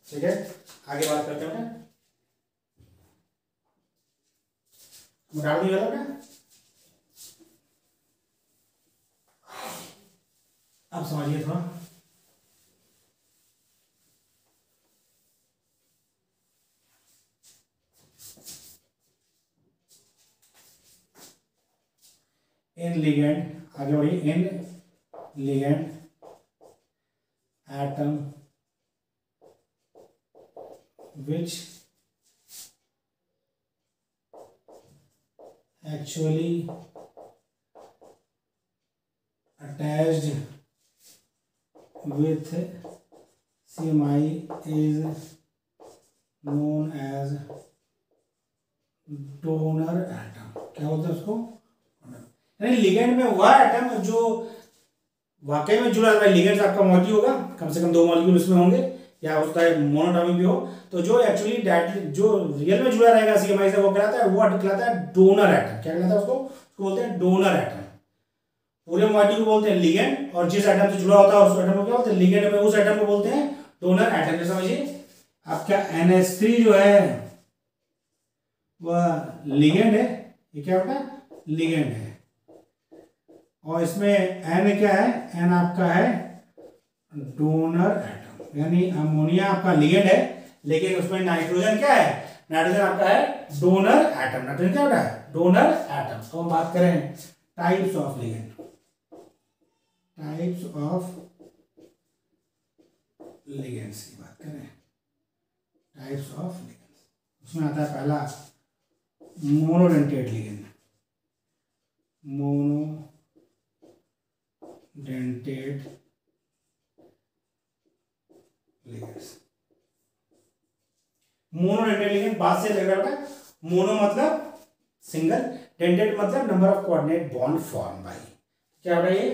ठीक है, आगे बात करते हैं। डाल दिया था, अब समझिए थोड़ा। इन लिगेंड, आगे बढ़िए, in ligand atom which actually attached with CMI is known as donor atom। क्या बोलते हैं उसको, यानी लिगेंड में वह एटम जो वाकई में जुड़ा है, लिगेंड आपका मॉलिक्यूल होगा, कम से कम 2 मॉलिक्यूल उसमें होंगे, या हो सकता है मोनोटॉमिक भी हो, तो जो एक्चुअली जो रियल में जुड़ा रहेगा सीएमआई से, वो कहलाता है, वो कहलाता है डोनर एटम। क्या कहलाता है उसको बोलते हैं डोनर एटम। पूरे मोइटी को बोलते हैं लिगेंड, और जिस एटम से जुड़ा होता है उस एटम को क्या बोलते हैं, लिगेंड में उस एटम को बोलते हैं डोनर एटम। जैसे समझिए आपका NH3 जो है वह लिगेंड है, ये क्या होता है, लिगेंड है। और इसमें N क्या है, N आपका है डोनर एटम, यानी अमोनिया आपका लिगेंड है, लेकिन उसमें नाइट्रोजन क्या है, नाइट्रोजन आपका है डोनर एटम। नाइट्रोजन क्या होता है, डोनर एटम। तो हम बात करें types of ligand, types of ligands की बात करें, टाइप्स ऑफ लिगेंड्स, उसमें आता है पहला monodentate ligand, monodentate ligands. Monodentate ligand बात से लग रहा है, मोनो मतलब सिंगल, डेंटेट मतलब number of coordinate bond form by, क्या हो रहा है ये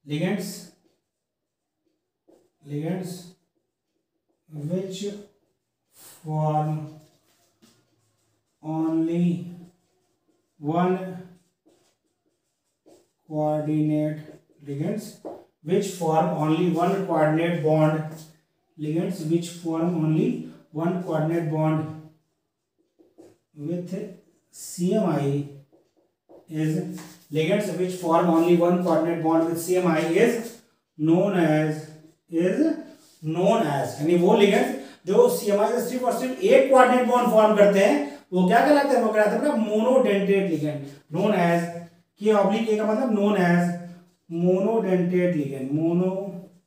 ligands, ligands which form only one coordinate, ligands which form only one coordinate bond, ligands which form only one coordinate bond with CMI is, ligands which form only one coordinate bond with CMI is known as, यानी वो ligand जो CMI से सिर्फ और सिर्फ एक coordinate bond form करते हैं वो क्या कहलाते हैं, वो कहलाते हैं monodentate ligand, known as, k oblique a का मतलब known as monodentate ligand, monodentate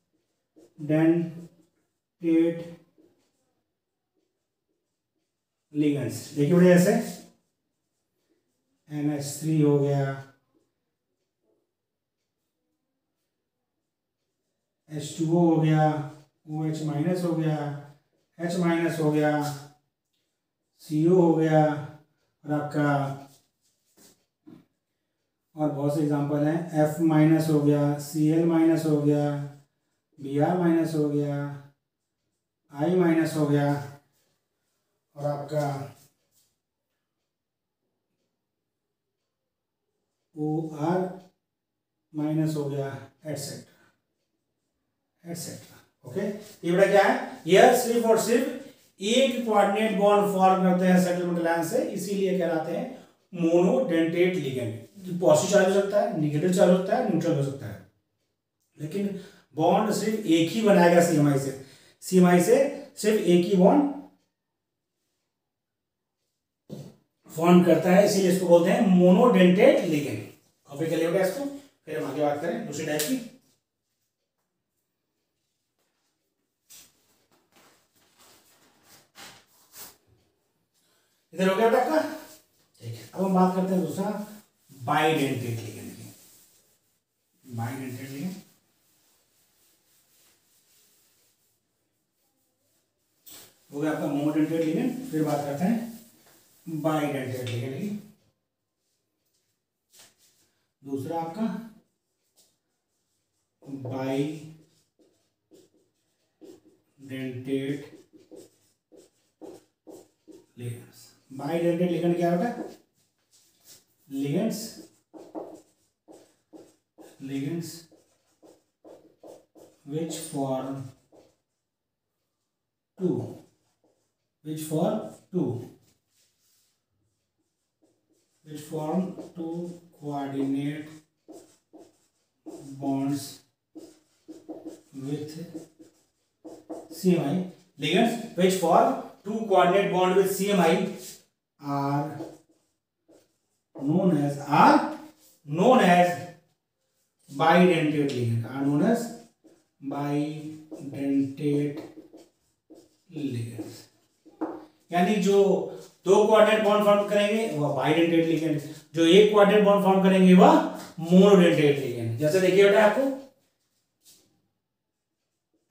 ligands. देखिए बड़े ऐसे NH3 हो गया, H2O हो गया, OH माइनस हो गया, H माइनस हो गया, CO हो गया, और आपका और बहुत से एग्जांपल हैं, F माइनस हो गया, Cl माइनस हो गया, Br माइनस हो गया, I माइनस हो गया, और आपका OR माइनस हो गया, एटसेट्रा एटसेट्रा। ओके, ये बड़ा क्या है, यह सिर्फ और सिर्फ एक कोऑर्डिनेट बॉन्ड फॉर्म करते हैं सेटलमेंट लाइन से, इसीलिए कहलाते हैं मोनोडेंटेट लिगेंड। पॉजिटिव चार्ज हो सकता है, नेगेटिव चार्ज होता है, न्यूट्रल हो सकता है, लेकिन बॉन्ड सिर्फ एक ही बनाएगा सीएमआई से, सीएमआई से सिर्फ एक ही बॉन्ड फॉर्म करता है, इसीलिए इसको बोलते हैं मोनोडेंटेट लिगेंड। कॉपी कर लिया इसको, फिर हम आगे बात करें दूसरी टाइप की। इधर हो गया आपका, ठीक है। अब हम बात करते हैं दूसरा बाइडेंटेट लिगेंड की। बाइडेंटेट लिगेंड हो गया आपका मोनोडेंटेट लिगेंड, फिर बात करते हैं बाइडेंटेट लिगेंड की। दूसरा आपका बाइडेंटेट लिगेंड्स। बाइडेंटेट लिगेंड क्या होता है, ligands which form two coordinate bonds with CMI. Ligands which form two coordinate bond with CMI are known as bidentate ligand. Are known as bidentate ligands. यानी जो दो coordinate bond form करेंगे वह bidentate ligand, जो एक coordinate bond form करेंगे वह monodentate ligand. जैसे देखिए बेटा आपको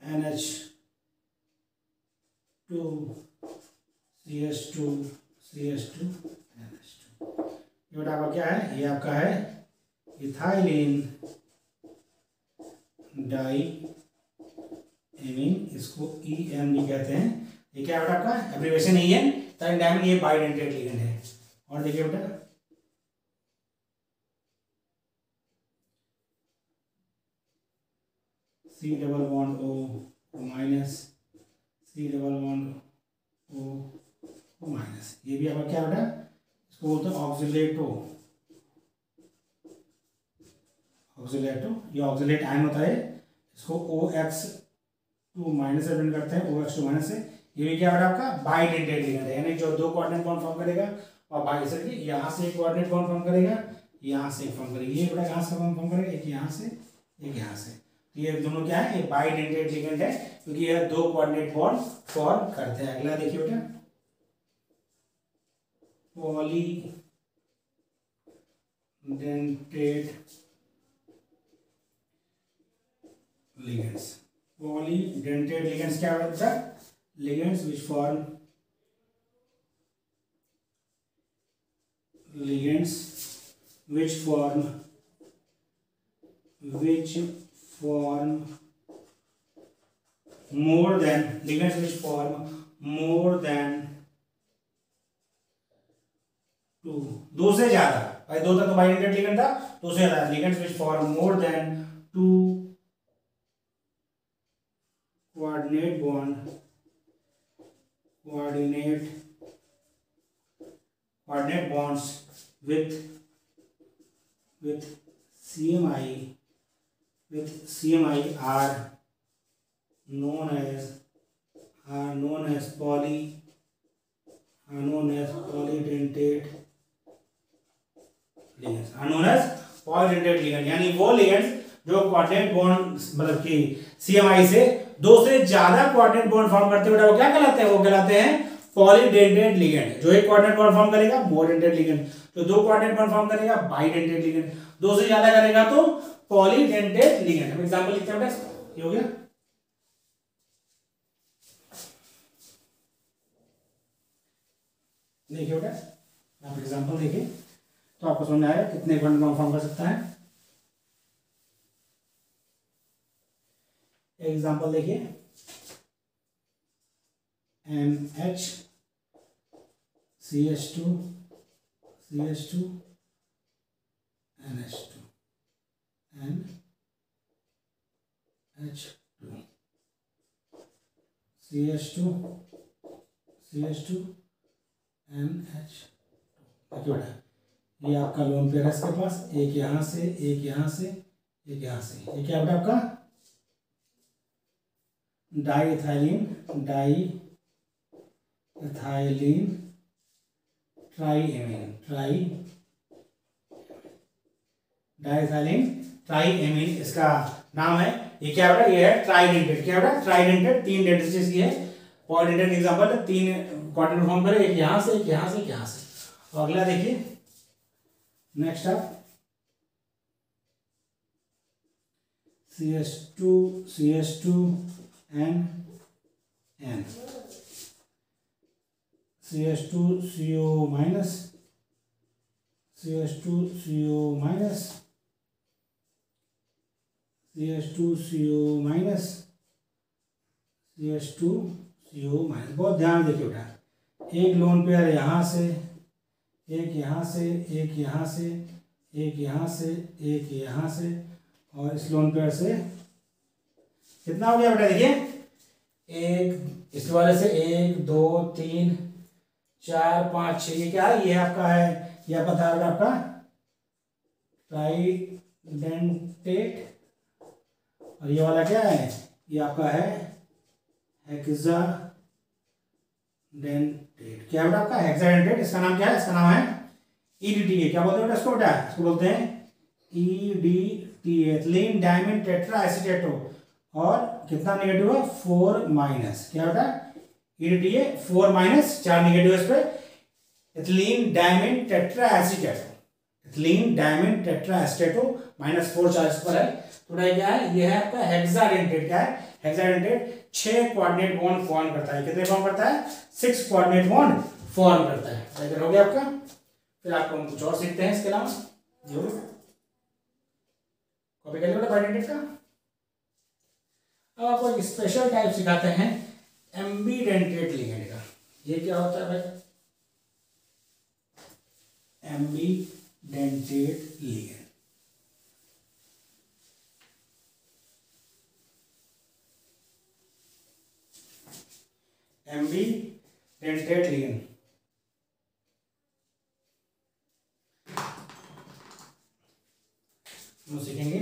NH2 CH2 CH2 NH2, ये बेटा आपका क्या है, ये आपका है इथाइलिन डाई एमीन, इसको EN भी कहते हैं। ये क्या बेटा आपका एब्रिविएशन EN, ये बाइडेंटेट लिगेंड है। और देखिए बेटा C double bond O minus, C double bond O minus. ये भी आपका क्या बेटा, इसको बोलते हैं ऑक्सीलेटो, ऑक्सीलेटो। ये ऑक्सीलेट आयन होता है, इसको OX2 माइनस से प्रिंट करते हैं, OX2 माइनस से। ये भी क्या बेटा आपका बाइडेंटेट लिगेंड है, यानी जो दो कोऑर्डिनेट बॉन्ड फॉर्म करेगा और बाई से यहाँ से एक कोऑर्डिनेट बॉन्ड फॉर्म करेगा, यहाँ से एक फॉर्म करेगा, ये बेटा कहाँ से फॉर्म करेगा, एक यहाँ से एक यहाँ से। तो ये दोनों क्या है, ये बाइडेंटेट लिगेंड है, क्योंकि ये दो कोऑर्डिनेट बॉन्ड फॉर्म करते हैं। अगला देखिए बेटा, पॉलीडेंटेट ligands। पॉलीडेंटेट लिगेंड्स क्या होता है, ligands which form more than ligands which form more than two, दो से ज्यादा, भाई दो तक तो बाइडेंटेट लिगेंड था, दो से ज्यादा ligands which form more than two coordinate bonds with CMI are known as polydentate ligand, यानी वो लिगेंड्स जो कोऑर्डिनेट बॉन्ड मतलब कि CMI से दो से ज्यादा कोऑर्डिनेट बॉन्ड फॉर्म करते हैं, वो क्या कहलाते हैं, वो कहलाते हैं पॉलीडेंटेट लिगेंड। जो एक कोऑर्डिनेट बॉन्ड फॉर्म करेगा मोडेंटेट लिगेंड, जो दो कोऑर्डिनेट बॉन्ड फॉर्म करेगा बाइडेंटेट लिगेंड, दो से ज्यादा करेगा तो पॉलीडेंटेट लिगेंड। हम एग्जांपल लिखते हैं बेटा, ये हो गया। देखिए बेटा, आप एग्जांपल देखिए तो आपको समझ में आएगा कितने कोऑर्डिनेट बॉन्ड फॉर्म कर सकता है। एग्जांपल देखिए, NH CH2 NH2 NH2 CH2 NH। देखिए बेटा, ये आपका लोन पेयर है, इसके पास एक यहाँ से एक यहाँ से एक यहाँ से। ये क्या बेटा आपका डाइएथाइलिन ट्राइएमीन इसका नाम है। ये क्या बेटा, ये है ट्राइडेंटेट। क्या बेटा, ट्राइडेंटेट, तीन डेंटेट्स की है। पॉलीडेंटेट एग्जांपल है, तीन क्वाड्रेंट फॉर्म करे, एक यहाँ से एक यहाँ से एक यहाँ से। और अगला देखिए, नेक्स्ट आप CH2 N CH2CO minus CH2CO बहुत ध्यान देखिए बेटा, एक लोन पेयर यहाँ से एक यहाँ से एक यहाँ से एक यहाँ से एक यहाँ से, और इस लोन पेयर से कितना हो गया बेटा, देखिए एक इसके वाले से 1 2 3 4 5 6। ये क्या है, ये आपका है, ये आपका था बेटा आपका ट्राइडेंटेट, और ये वाला क्या है, ये आपका है हेक्साडेंटेट। क्या बेटा आपका हेक्साडेंटेट, इसका नाम क्या है, इसका नाम है EDTA। क्या बोलते हैं बेटा इसको, बेटा इसको बोलते हैं EDTA, एथिलीन डायमीन टेट्रा एसीटेटो। और कितना नेगेटिव है, 4 माइनस। क्या बेटा EDTA 4 माइनस, 4 नेगेटिव इस पे। एथिलीन डायमीन टेट्रा एसीटेटो -4 चार्ज पर है। तो क्या है, ये है आपका हेक्साडेंटेट। क्या है हेक्साडेंटेट, 6 कोऑर्डिनेट बॉन्ड फॉर्म करता है। कितने फॉर्म करता है, 6 कोऑर्डिनेट बॉन्ड फॉर्म करता है। इधर हो गया आपका। फिर आपको हम कुछ और सीखते हैं इसके अलावा, कॉपी कर लिया बेटा बाइडेंटेट का। अब आपको एक स्पेशल टाइप सिखाते हैं एम्बीडेंटेट लिगेंड का। ये क्या होता है भाई, एम्बीडेंटेट लिगेंड। एम्बीडेंटेड लिगेंड। हम सीखेंगे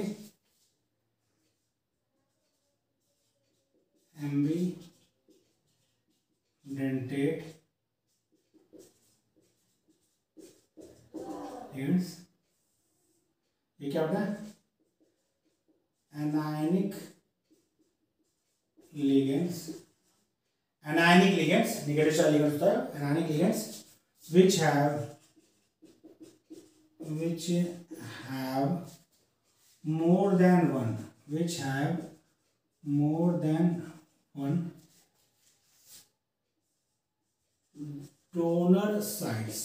एम्बीडेंटेड लिगेंड्स। ये क्या होता है? Anionic ligands. Anionic ligands, negative charge ligands होता है anionic ligands which have more than one, which have more than one donor sites।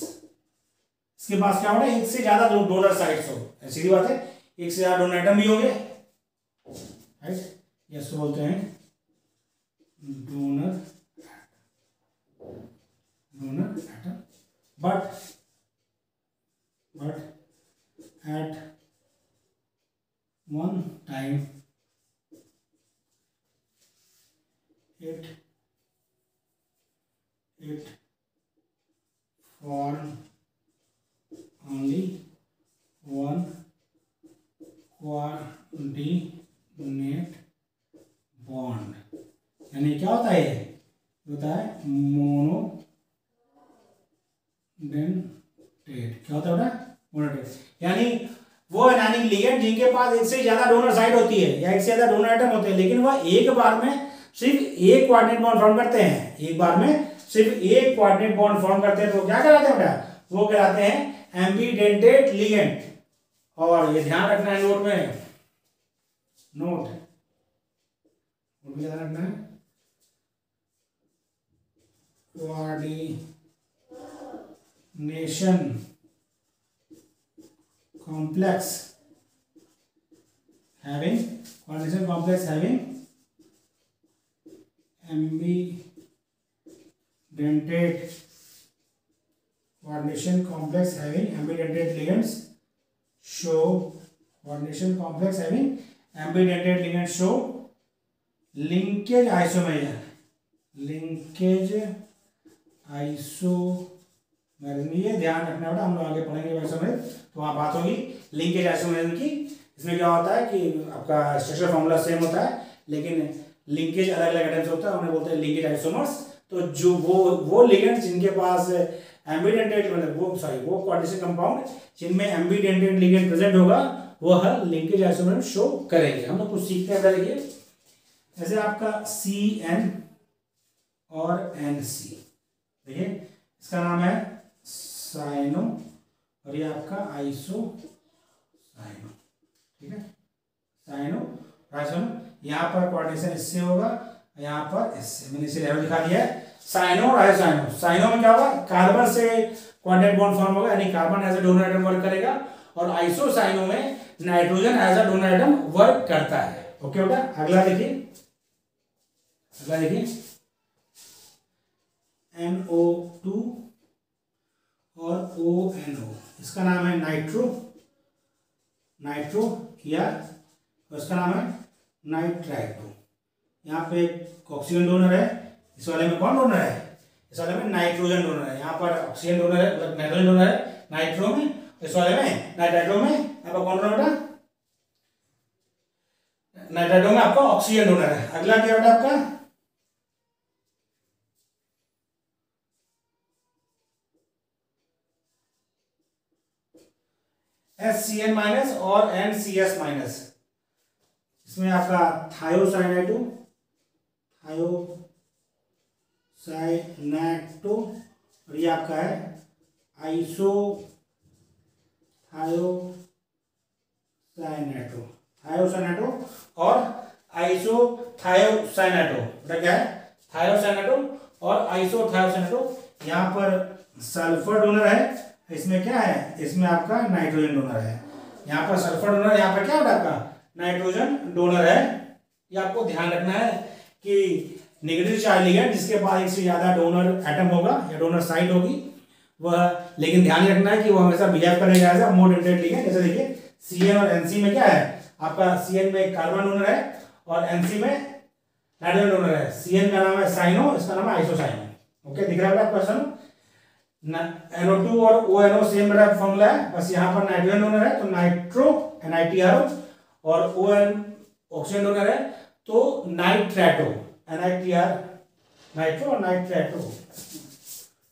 इसके पास क्या होगा? एक से ज्यादा डोनर साइट्स हो। सीधी बात है, एक से ज्यादा डोनर एटम भी होंगे, राइट? इसको बोलते हैं donor atom. But at one time it form only one coordinate bond। यानी क्या होता है? ये होता है मोनोडेंटेट। क्या होता है बेटा? मोनोडेंटेट। यानी वो एनायनिक लिगेंड जिनके पास एक से ज्यादा डोनर साइट होती है या एक से ज्यादा डोनर एटम होते हैं, लेकिन वह एक बार में सिर्फ एक कोऑर्डिनेट बॉन्ड फॉर्म करते हैं। एक बार में सिर्फ एक कोऑर्डिनेट बॉन्ड फॉर्म करते हैं तो क्या कहलाते हैं बेटा? वो कहलाते हैं एम्बीडेंटेड लिगेंड। और ये ध्यान रखना है नोट में, नोट में ध्यान रखना है, coordination complex having ambidentate ligands show linkage isomer। ये ध्यान रखना बेटा, हम लोग आगे पढ़ेंगे आइसोमेर तो वहाँ बात होगी लिंकेज आइसोमेर की। इसमें क्या होता है कि आपका स्ट्रक्चर फॉर्मूला सेम होता है, लेकिन लिंकेज अलग अलग एटम्स होता है, उन्हें बोलते हैं लिंकेज आइसोमर्स। तो जो वो लिगेंड जिनके पास एम्बीडेंटेड मतलब वो कोऑर्डिनेशन कंपाउंड जिनमें एम्बीडेंटेड लिगेंड प्रेजेंट होगा वह लिंकेज आइसोमर शो करेंगे। हम लोग कुछ सीखते हैं। देखिए जैसे आपका CN और NC, देखिए इसका नाम है साइनो और ये आपका आइसो साइनो, ठीक है? साइनो आइसोनो। यहाँ पर कोऑर्डिनेशन इससे होगा, यहाँ पर इससे। मैंने इसे एरो दिखा दिया है, साइनो और आइसोसाइनो। साइनो में क्या होगा? कार्बन से कोऑर्डिनेट बॉन्ड फॉर्म होगा, यानी carbon as a donor atom work करेगा। और आइसोसाइनो में nitrogen as a donor atom work करता है। ओके बेटा, अगला देखिए, NO2 और ONO। इसका नाम है नाइट्रो या उसका नाम है नाइट्राइटो। यहाँ पे ऑक्सीजन डोनर है, इस वाले में कौन डोनर है? इस वाले में नाइट्रोजन डोनर है। यहाँ पर ऑक्सीजन डोनर है, मतलब नाइट्रोजन डोनर है नाइट्रो में, इस वाले में नाइट्राइटो में यहाँ पर कौन डोनर बेटा? नाइट्राइटो में आपका ऑक्सीजन डोनर है। अगला क्या बेटा आपका? HCN माइनस और NCS माइनस। इसमें आपका थायोसाइनेटो और ये आपका है थायोसाइनेटो और आइसोथायोसाइनेटो। क्या है? थायोसाइनेटो और आइसोथायोसाइनेटो। यहाँ पर सल्फर डोनर है, इसमें क्या है? इसमें आपका नाइट्रोजन डोनर है। यहाँ पर सल्फर डोनर, यहाँ पर क्या होगा? आपका नाइट्रोजन डोनर है। ये आपको ध्यान रखना है कि नेगेटिव चार्ज लिगेंड जिसके पास एक से ज्यादा डोनर एटम होगा या डोनर साइट होगी वह, लेकिन ध्यान रखना है कि वह हमेशा बिहेव करेगा एज अ मोनोडेंटेड लिगेंड। जैसे देखिए CN और NC में क्या है? आपका CN में कार्बन डोनर है और NC में नाइट्रोजन डोनर है, CN का नाम है साइनो, इसका नाम है आइसोसाइनो। ओके, दिख रहा है क्वेश्चन। NO2 और ONO सेम मेरा फॉर्मूला है, बस यहाँ पर नाइट्रोजन डोनर है तो नाइट्रो NiTRO, और ON ऑक्सीजन डोनर है तो नाइट्रेटो NiTR, नाइट्रो और नाइट्रेटो,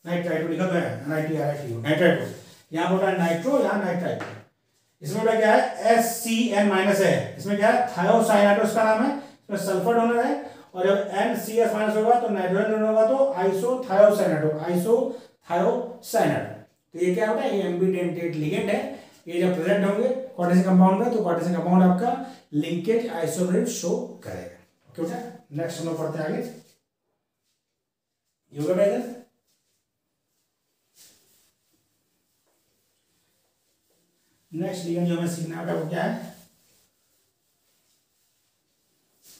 नाइट्रेटो लिखा तो है NiTRATO, नाइट्रेटो, यहाँ पर नाइट्रो, यहाँ नाइट्रेटो। इसमें बेटा क्या है, SCN माइनस है, इसमें क्या है थायोसाइनाटो इसका नाम है, इसमें सल्फर डोनर है, और जब NCS माइनस होगा तो नाइट्रोजन डोनर होगा तो आइसोथायोसाइनाटो, आइसोथायोसाइनाटो। तो ये क्या होता है, ये एम्बिडेंटेट लिगेंड है, ये जब प्रेजेंट होंगे कार्टेशियन कंपाउंड में तो कार्टेशियन कंपाउंड आपका लिंकेज आइसोमरेज शो करेगा। ओके बेटा, नेक्स्ट हम लोग पढ़ते हैं आगे। ये होगा बेटा, नेक्स्ट लिगेंड जो हमें सीखना है वो क्या है,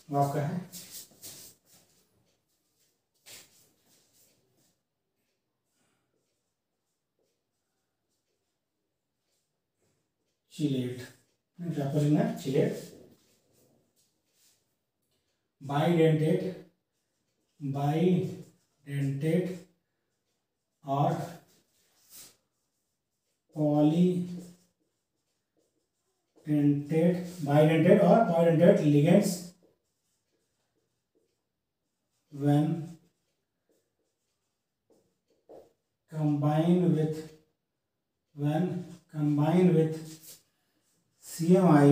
वो आपका है चिलेट। आपको लिखना है चिलेट, बाइडेंटेट, बाइडेंटेट और पॉलीडेंटेट, बाइडेंटेट और polydentate ligands when combined with CMI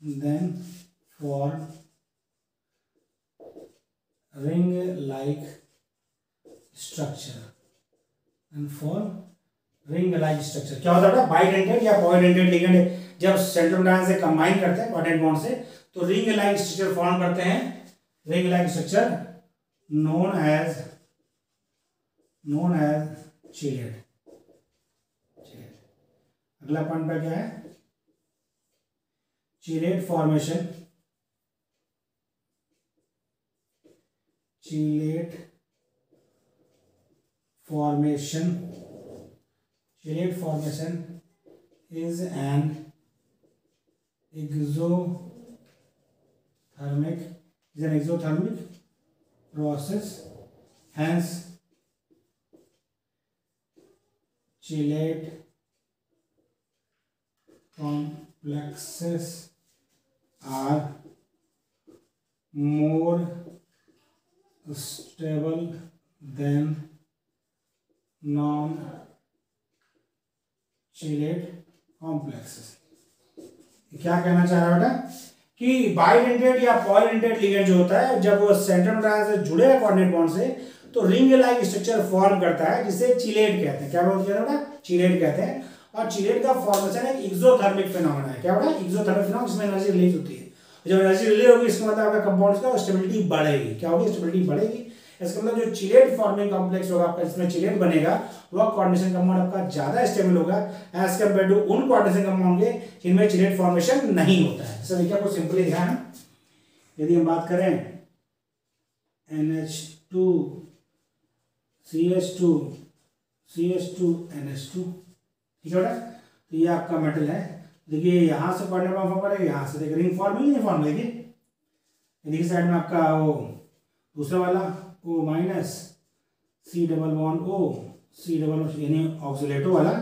then form ring like structure, क्या होता है बाइडेंटेट या पॉलीडेंटेट लिगेंड जब सेंट्रल बॉन्ड से कंबाइन करते हैं कोवेलेंट बॉन्ड से तो रिंग लाइक स्ट्रक्चर फॉर्म करते हैं, ring like structure known as chelate. अगला पॉइंट पे क्या है, chelate formation, chelate formation is an exothermic process, hence chelate complexes are more stable than non-chelate complexes। क्या कहना चाह रहा है बेटा कि बाइडेंटेट या पॉलीडेंटेट लिगेंड जो होता है जब वो सेंट्रल से जुड़े हैं कोऑर्डिनेट बॉन्ड से तो रिंग लाइक स्ट्रक्चर फॉर्म करता है जिसे चिलेट कहते हैं। क्या बोलते हैं बेटा, चिलेट कहते हैं। और चिलेट का फॉर्मेशन एक एक्सोथर्मिक फिनोमेना है। क्या होता है, एक्सोथर्मिक फिनोमेना, जिसमें एनर्जी रिलीज होती है। जब एनर्जी रिलीज होगी इसका मतलब आपका कंपाउंड का स्टेबिलिटी बढ़ेगी। क्या होगी, स्टेबिलिटी बढ़ेगी। इसका मतलब जो चिलेट फॉर्मिंग कॉम्प्लेक्स होगा आपका, जिसमें चिलेट बनेगा, वह कोऑर्डिनेशन कंपाउंड आपका ज्यादा स्टेबल होगा एज कंपेयर टू उन कोऑर्डिनेशन कंपाउंड के जिनमें चिलेट फॉर्मेशन नहीं होता है। जैसे देखिए आपको सिंपली दिखाया है, यदि हम बात करें NH2 CH2 CH2 NH2, ठीक है बेटा। तो ये आपका मेटल है। देखिए यहाँ से कोऑर्डिनेट फॉर्म करेगा, यहाँ से देखिए रिंग फॉर्म नहीं फॉर्म, देखिए साइड में आपका वो दूसरा वाला O minus C double bond O C double यानी ऑक्सीलेटो वाला,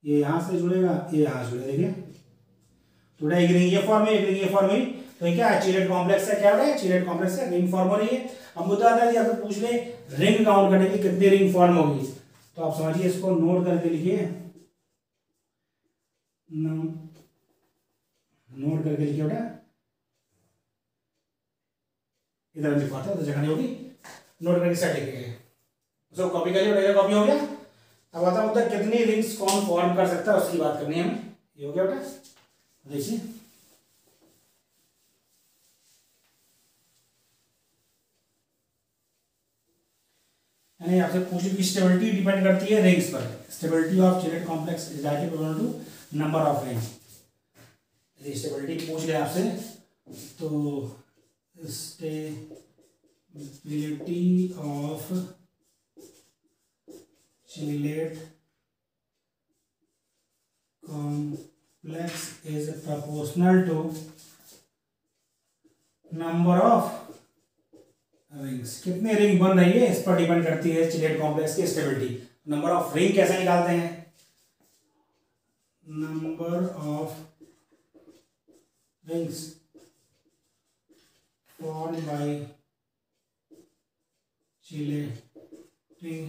ये यहाँ से जुड़ेगा, ये यहाँ से जुड़ेगा। देखिए थोड़ा एक रिंग ये फॉर्म है, एक रिंग ये फॉर्म हुई, तो ये क्या है, चिलेट कॉम्प्लेक्स है। क्या है, चिलेट कॉम्प्लेक्स है, रिंग फॉर्म हो रही है। अब मुद्दा आता है या फिर पूछ ले रिंग काउंट करने की कितनी रिंग फॉर्म होगी, तो आप समझिए इसको नोट करके लिखिए, नोट करके लिखिए बेटा, इधर लिखवाते हैं तो जगह नहीं होगी, नोट करके सेट लिखिए। उसको कॉपी करिए, बेटा कॉपी हो गया। अब आता मुद्दा कितनी रिंग्स कौन फॉर्म कर सकता है उसकी बात करनी है हमें। ये हो गया बेटा, देखिए यानी आपसे पूछे कि स्टेबिलिटी डिपेंड करती है रिंग्स पर। Stability of chelate complex is directly equal to number of rings. यदि स्टेबिलिटी पूछ ले आपसे तो stability of chelate complex is proportional to number of rings, कितने रिंग बन रही है इस पर डिपेंड करती है चिलेट कॉम्प्लेक्स की स्टेबिलिटी। नंबर ऑफ रिंग कैसे निकालते हैं? Number of rings form by chelating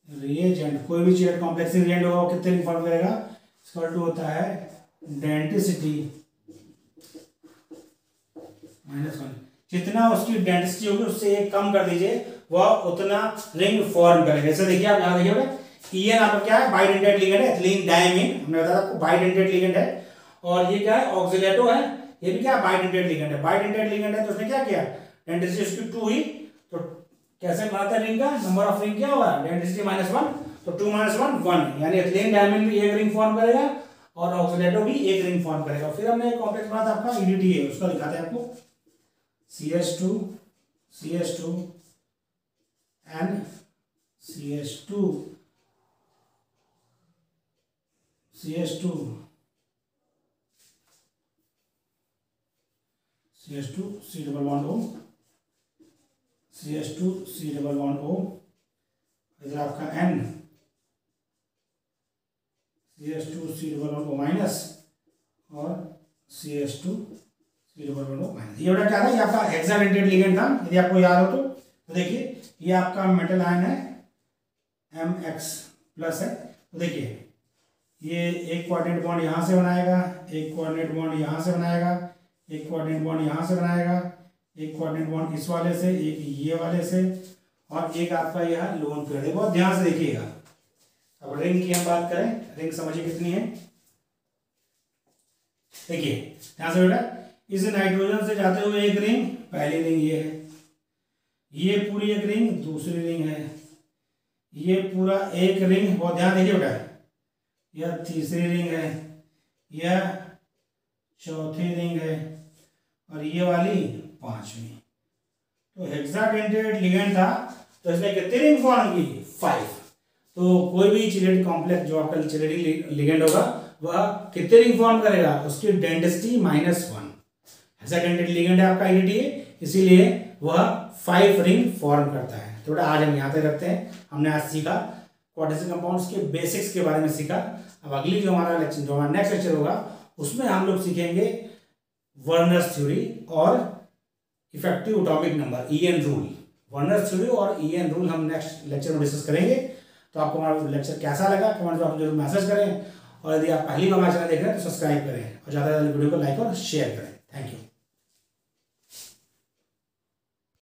reagent, कोई भी चिलेट कॉम्प्लेक्स रिएजेंट होगा वो कितने रिंग फॉर्म करेगा? इक्वल टू होता है डेंसिटी -1, जितना उसकी डेंसिटी होगी उससे एक कम कर दीजिए, वह उतना रिंग फॉर्म करेगा। जैसे देखिए आप यहाँ देखिए EN आपका क्या है? बाइडेंटेड लिगेंड है, एथिलीन डायमीन, हमने बताया आपको बाइडेंटेड लिगेंड है। और ये क्या है? ऑक्सीलेटो है, ये भी क्या है? बाइडेंटेड लिगेंड है। बाइडेंटेड लिगेंड है तो उसने क्या किया? डेंसिटी उसकी 2 ही, तो कैसे बनाता है रिंग का? नंबर ऑफ रिंग क्या होगा? डेंसिटी -1, तो 2 - 1 1, यानी एथिलीन डायमीन भी एक रिंग फॉर्म करेगा और ऑक्सीलेटो भी एक रिंग फॉर्म करेगा। फिर हमने एक कॉम्प्लेक्स बना था आपका EDTA है, उसका दिखाते हैं आपको। CH2 and CH2 C double bond O, CH2 C double bond O, इधर आपका N CH2 C double bond O minus और CH2 C double bond O minus. ये बड़ा क्या था? ये आपका हेक्साडेंटेड लिगेंड था, यदि आपको याद हो तो देखिए ये आपका मेटल आयन है MX प्लस है। तो देखिए ये एक कोऑर्डिनेट बॉन्ड यहाँ से बनाएगा, एक कोऑर्डिनेट बॉन्ड यहाँ से बनाएगा, एक कोऑर्डिनेट बॉन्ड यहाँ से बनाएगा, एक कोऑर्डिनेट बॉन्ड इस वाले से, एक ये वाले से, और एक आपका यह लोन पेयर है। बहुत ध्यान से देखिएगा। अब रिंग की हम बात करें, रिंग समझिए कितनी है। देखिए ध्यान से बेटा, इस नाइट्रोजन से जाते हुए एक रिंग, पहली रिंग ये है, ये पूरी एक रिंग दूसरी रिंग है, ये पूरा एक रिंग, बहुत ध्यान देखिए बेटा, यह तीसरी रिंग है, यह चौथी रिंग है और ये वाली पांचवी। तो हेक्साडेंटेड लिगेंड था तो इसने कितनी रिंग फॉर्म की? 5। तो कोई भी चिलेट कॉम्प्लेक्स जो आपका चिलेटिंग लिगेंड होगा वह कितने रिंग फॉर्म करेगा? उसकी डेंसिटी -1। हेक्साडेंटेड लिगेंड है आपका EDTA, इसीलिए वह 5 रिंग फॉर्म करता है। तो बेटा आज हम यहाँ तक रखते हैं। हमने आज सीखा क्वाड्रेटिक कंपाउंड्स के बेसिक्स के बारे में सीखा। अब अगली जो हमारा नेक्स्ट लेक्चर होगा उसमें हम लोग सीखेंगे वर्नर्स थ्योरी और effective atomic number EN rule. Werner's theory और EN रूल हम नेक्स्ट लेक्चर में डिस्कस करेंगे। तो आपको हमारा लेक्चर कैसा लगा कमेंट में आप जरूर मैसेज करें, और यदि आप पहली बार हमारा चैनल देख रहे हैं तो सब्सक्राइब करें और ज़्यादा से ज़्यादा वीडियो को लाइक और शेयर करें। Thank you.